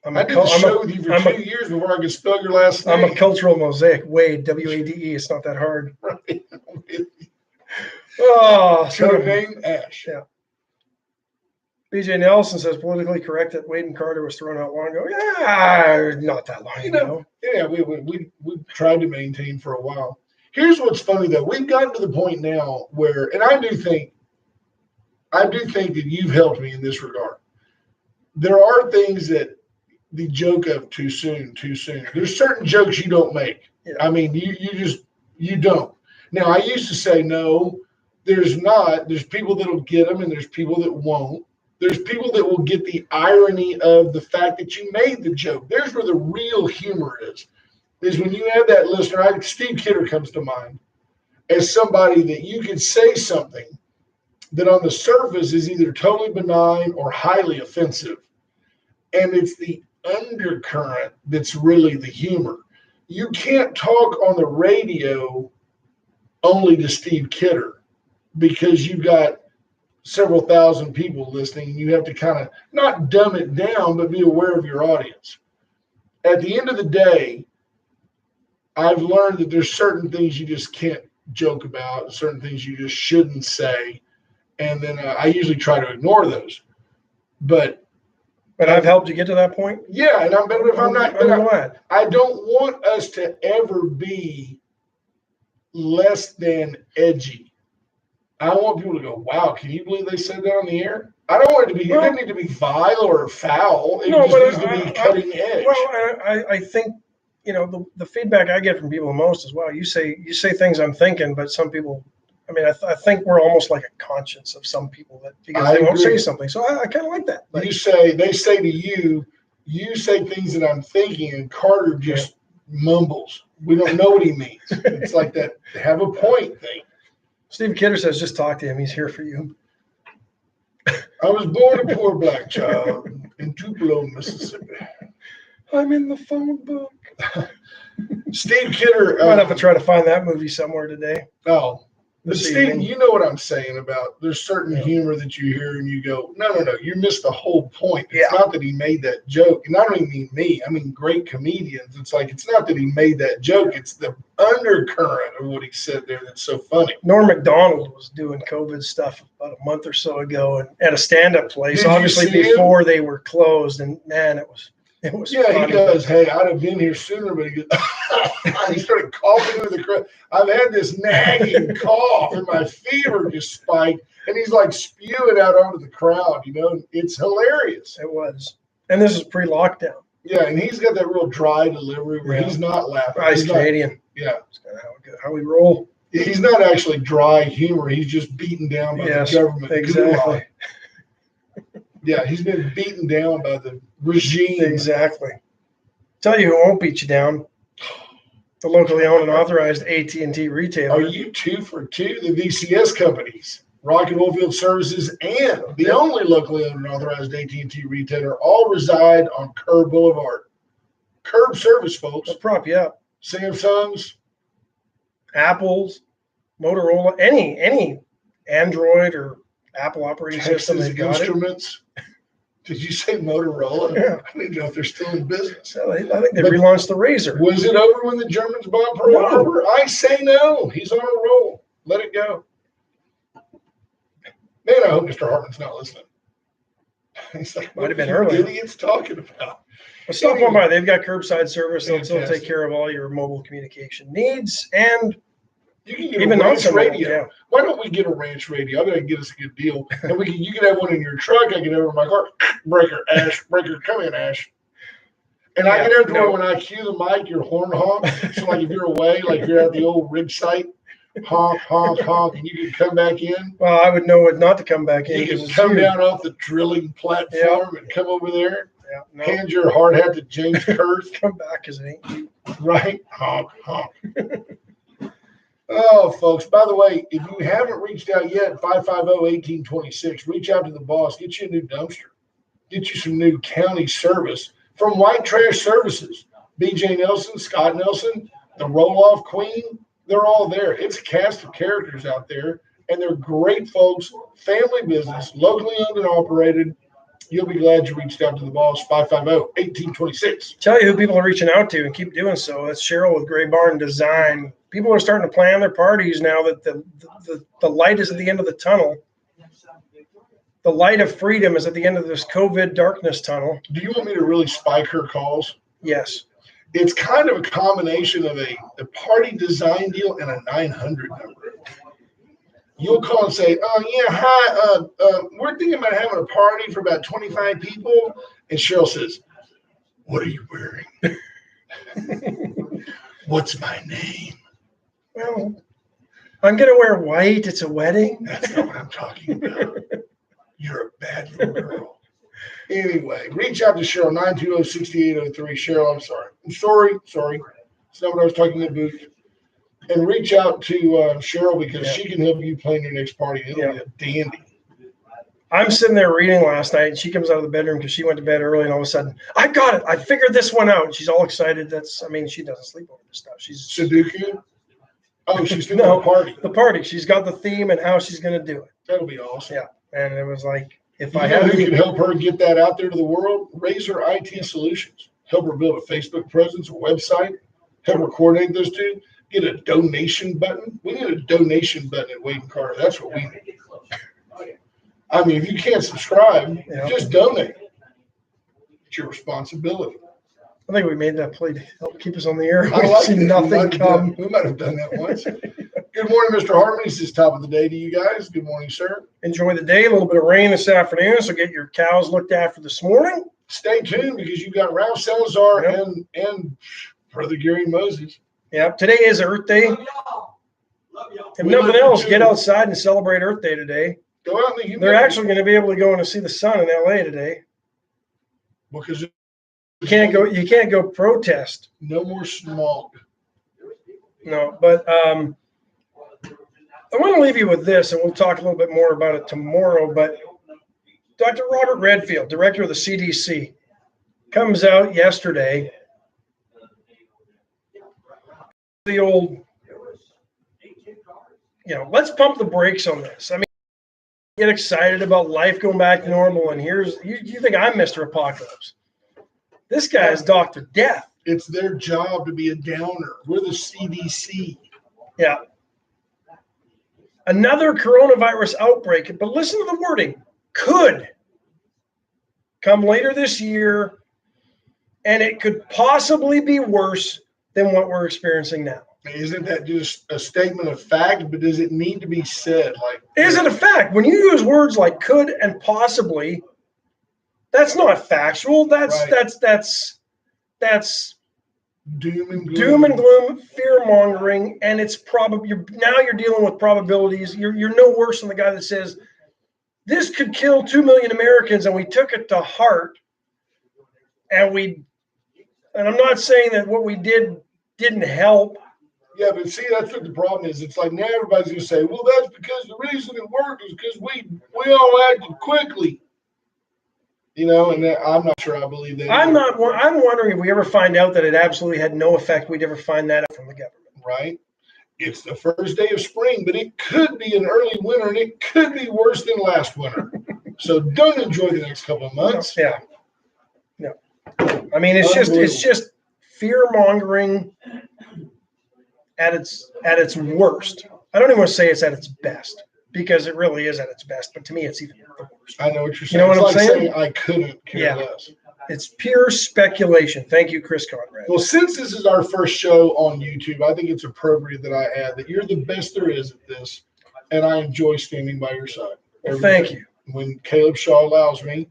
I did the show with you for 2 years before I could spell your last name. I'm a cultural mosaic. Wade, W-A-D-E. It's not that hard. Right. Oh, Code name Ash. Yeah. BJ Nelson says politically correct that Wade and Carter was thrown out long ago. Yeah, not that long ago. Yeah, we tried to maintain for a while. Here's what's funny though. We've gotten to the point now where, and I do think that you've helped me in this regard. There are things that the joke of too soon. There's certain jokes you don't make. Yeah. I mean, you don't. Now, I used to say, no, there's not. There's people that'll get them and there's people that won't. There's people that will get the irony of the fact that you made the joke. There's where the real humor is when you have that listener. Steve Kidder comes to mind as somebody that you could say something that on the surface is either totally benign or highly offensive. And it's the undercurrent that's really the humor. You can't talk on the radio only to Steve Kidder because you've got several thousand people listening. You have to kind of not dumb it down, but be aware of your audience. At the end of the day, I've learned that there's certain things you just can't joke about, certain things you just shouldn't say. And then I usually try to ignore those. But I've helped you get to that point. yeah, and I'm glad. I don't want us to ever be less than edgy. I want people to go, wow, can you believe they said that on the air? I don't want it to be, it doesn't need to be vile or foul. It just needs to be cutting edge. Well, I think, the feedback I get from people the most is, wow, you say things I'm thinking, but some people, I think we're almost like a conscience of some people that because they won't say something. So I kind of like that. They say to you, You say things that I'm thinking, and Carter just mumbles. We don't know what he means. It's like that have a point thing. Steve Kidder says, just talk to him. He's here for you. I was born a poor black child in Tupelo, Mississippi. I'm in the phone book. Steve Kidder. I might have to try to find that movie somewhere today. Oh, but This Steve, evening. you know what I'm saying about there's certain humor that you hear and you go, no, you missed the whole point. It's not that he made that joke. And I don't even mean me. I mean great comedians. It's like, it's not that he made that joke. It's the undercurrent of what he said there that's so funny. Norm Macdonald was doing COVID stuff about a month or so ago and at a stand-up place, Did you obviously see him? before they were closed. And man, it was Yeah, funny. he goes, hey, I'd have been here sooner, but he goes, he started coughing into the crowd. I've had this nagging cough and my fever just spiked. And he's like spewing out onto the crowd, you know, it's hilarious. It was. And this is pre-lockdown. Yeah, and he's got that real dry delivery where he's not laughing. He's He's not, Canadian. yeah. That's kind of how we roll. He's not actually dry humor. He's just beaten down by the government. Exactly. Gulag. Yeah, he's been beaten down by the regime. Exactly. Tell you who won't beat you down. The locally owned and authorized AT&T retailer. Are you 2 for 2? The VCS companies, Rocket Oilfield Services, and the only locally owned and authorized AT&T retailer all reside on Curb Boulevard. Curb service, folks. They'll prop you up. Samsung's, Apple's, Motorola, any Android or Apple operating system, Texas they've got it. Instruments. Did you say Motorola? Yeah. I don't even know if they're still in business. So I think they relaunched the Razor. Was it over when the Germans bombed Pearl No. Harbor? I say no. He's on a roll. Let it go. Man, I hope Mr. Hartman's not listening. He's like, Might have been what are you earlier. idiots talking about? But stop on by. They've got curbside service. They'll Fantastic. take care of all your mobile communication needs and You can get even a ranch non-mobile. radio. Yeah. Why don't we get a ranch radio? I gotta get us a good deal. And you can have one in your truck. I can have it in my car. Breaker, Ash, breaker, come in, Ash. And I Yeah, can have to no. where when I cue the mic, your horn honk. So like if you're away, like you're at the old rig site, honk, honk, honk, and you can come back in. Well, I would know it not to come back in. You 'cause can it's come you. down off the drilling platform and come over there, Yeah, no, hand your hard hat to James Kurth, come back because it ain't you. right? Honk, honk. Oh, folks, by the way, if you haven't reached out yet, 550-1826, reach out to the boss, get you a new dumpster, get you some new county service from White Trash Services. BJ Nelson, Scott Nelson, the roll-off queen, they're all there. It's a cast of characters out there, and they're great folks, family business, locally owned and operated. You'll be glad you reached out to the boss, 550-1826. Tell you who people are reaching out to and keep doing so. That's Cheryl with Gray Barn Design. People are starting to plan their parties now that the light is at the end of the tunnel. The light of freedom is at the end of this COVID darkness tunnel. Do you want me to really spike her calls? Yes. It's kind of a combination of a party design deal and a 900 number. You'll call and say, oh, yeah, hi, we're thinking about having a party for about 25 people. And Cheryl says, what are you wearing? What's my name? Well, I'm going to wear white. It's a wedding. That's not what I'm talking about. You're a bad little girl. Anyway, reach out to Cheryl, 920-6803. Cheryl, I'm sorry. Sorry. It's not what I was talking about. And reach out to Cheryl because she can help you plan your next party. It'll be a dandy. I'm sitting there reading last night, and she comes out of the bedroom because she went to bed early, and all of a sudden, I got it. I figured this one out. She's all excited. She doesn't sleep over this stuff. She's Sudoku? Oh, she's doing No. a party. the party. She's got the theme and how she's going to do it. That'll be awesome. Yeah. And it was like, if You I know had who any, can help her get that out there to the world? Razor IT Solutions. Help her build a Facebook presence, a website. Help her coordinate those two. Get a donation button. We need a donation button at Wade and Carter. That's what we need. I mean, if you can't subscribe, just donate. It's your responsibility. I think we made that play to help keep us on the air. I We've like seen it. nothing come. We might have done that once. Good morning, Mr. Hartman. It's just top of the day to you guys. Good morning, sir. Enjoy the day. A little bit of rain this afternoon, so get your cows looked after this morning. Stay tuned because you got Ralph Salazar Yep. and Brother Gary Moses. Yeah, today is Earth Day. Love y'all. If We nothing love you else, too. get outside and celebrate Earth Day today. Go out in the humidity. They're actually going to be able to go in and see the sun in LA today. because You can't go protest. No more smog. No, but I want to leave you with this, and we'll talk a little bit more about it tomorrow. But Dr. Robert Redfield, director of the CDC, comes out yesterday. The old, let's pump the brakes on this. I mean, get excited about life going back to normal, and you think I'm Mr. Apocalypse. This guy is Dr. Death. It's their job to be a downer. We're the CDC. Yeah. Another coronavirus outbreak, but listen to the wording, could come later this year, and it could possibly be worse than what we're experiencing now. Isn't that just a statement of fact? But does it need to be said? Is it a fact? When you use words like could and possibly, that's not factual. That's doom and gloom. Doom and gloom, fear mongering, and it's probably you're dealing with probabilities. You're no worse than the guy that says this could kill 2 million Americans, and we took it to heart, and I'm not saying that what we did didn't help. Yeah, but see, that's what the problem is. It's like now everybody's gonna say, "Well, that's because the reason it worked is because we all acted quickly." And I'm not sure I believe that. I'm wondering if we ever find out that it absolutely had no effect. We'd ever find that out from the government. Right? It's the first day of spring, but it could be an early winter, and it could be worse than last winter. So don't enjoy the next couple of months. Yeah. No. I mean, it's just fear mongering at its worst. I don't even want to say it's at its best, because it really is at its best. But to me, it's even the worst. I know what you're saying. You know what I'm saying? I couldn't care less. It's pure speculation. Thank you, Chris Conrad. Well, since this is our first show on YouTube, I think it's appropriate that I add that you're the best there is at this, and I enjoy standing by your side. Well, thank you. When Caleb Shaw allows me,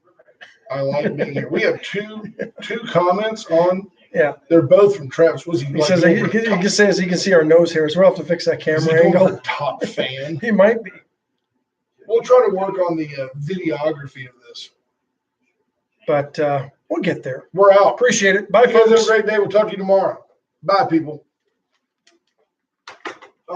I like being here. We have two comments on. Yeah, they're both from Travis. He says he can see our nose hairs. We'll have to fix that camera angle. Top fan. He might be. We'll try to work on the videography of this. But we'll get there. We're out. Appreciate it. Bye, You guys folks. have a great day. We'll talk to you tomorrow. Bye, people.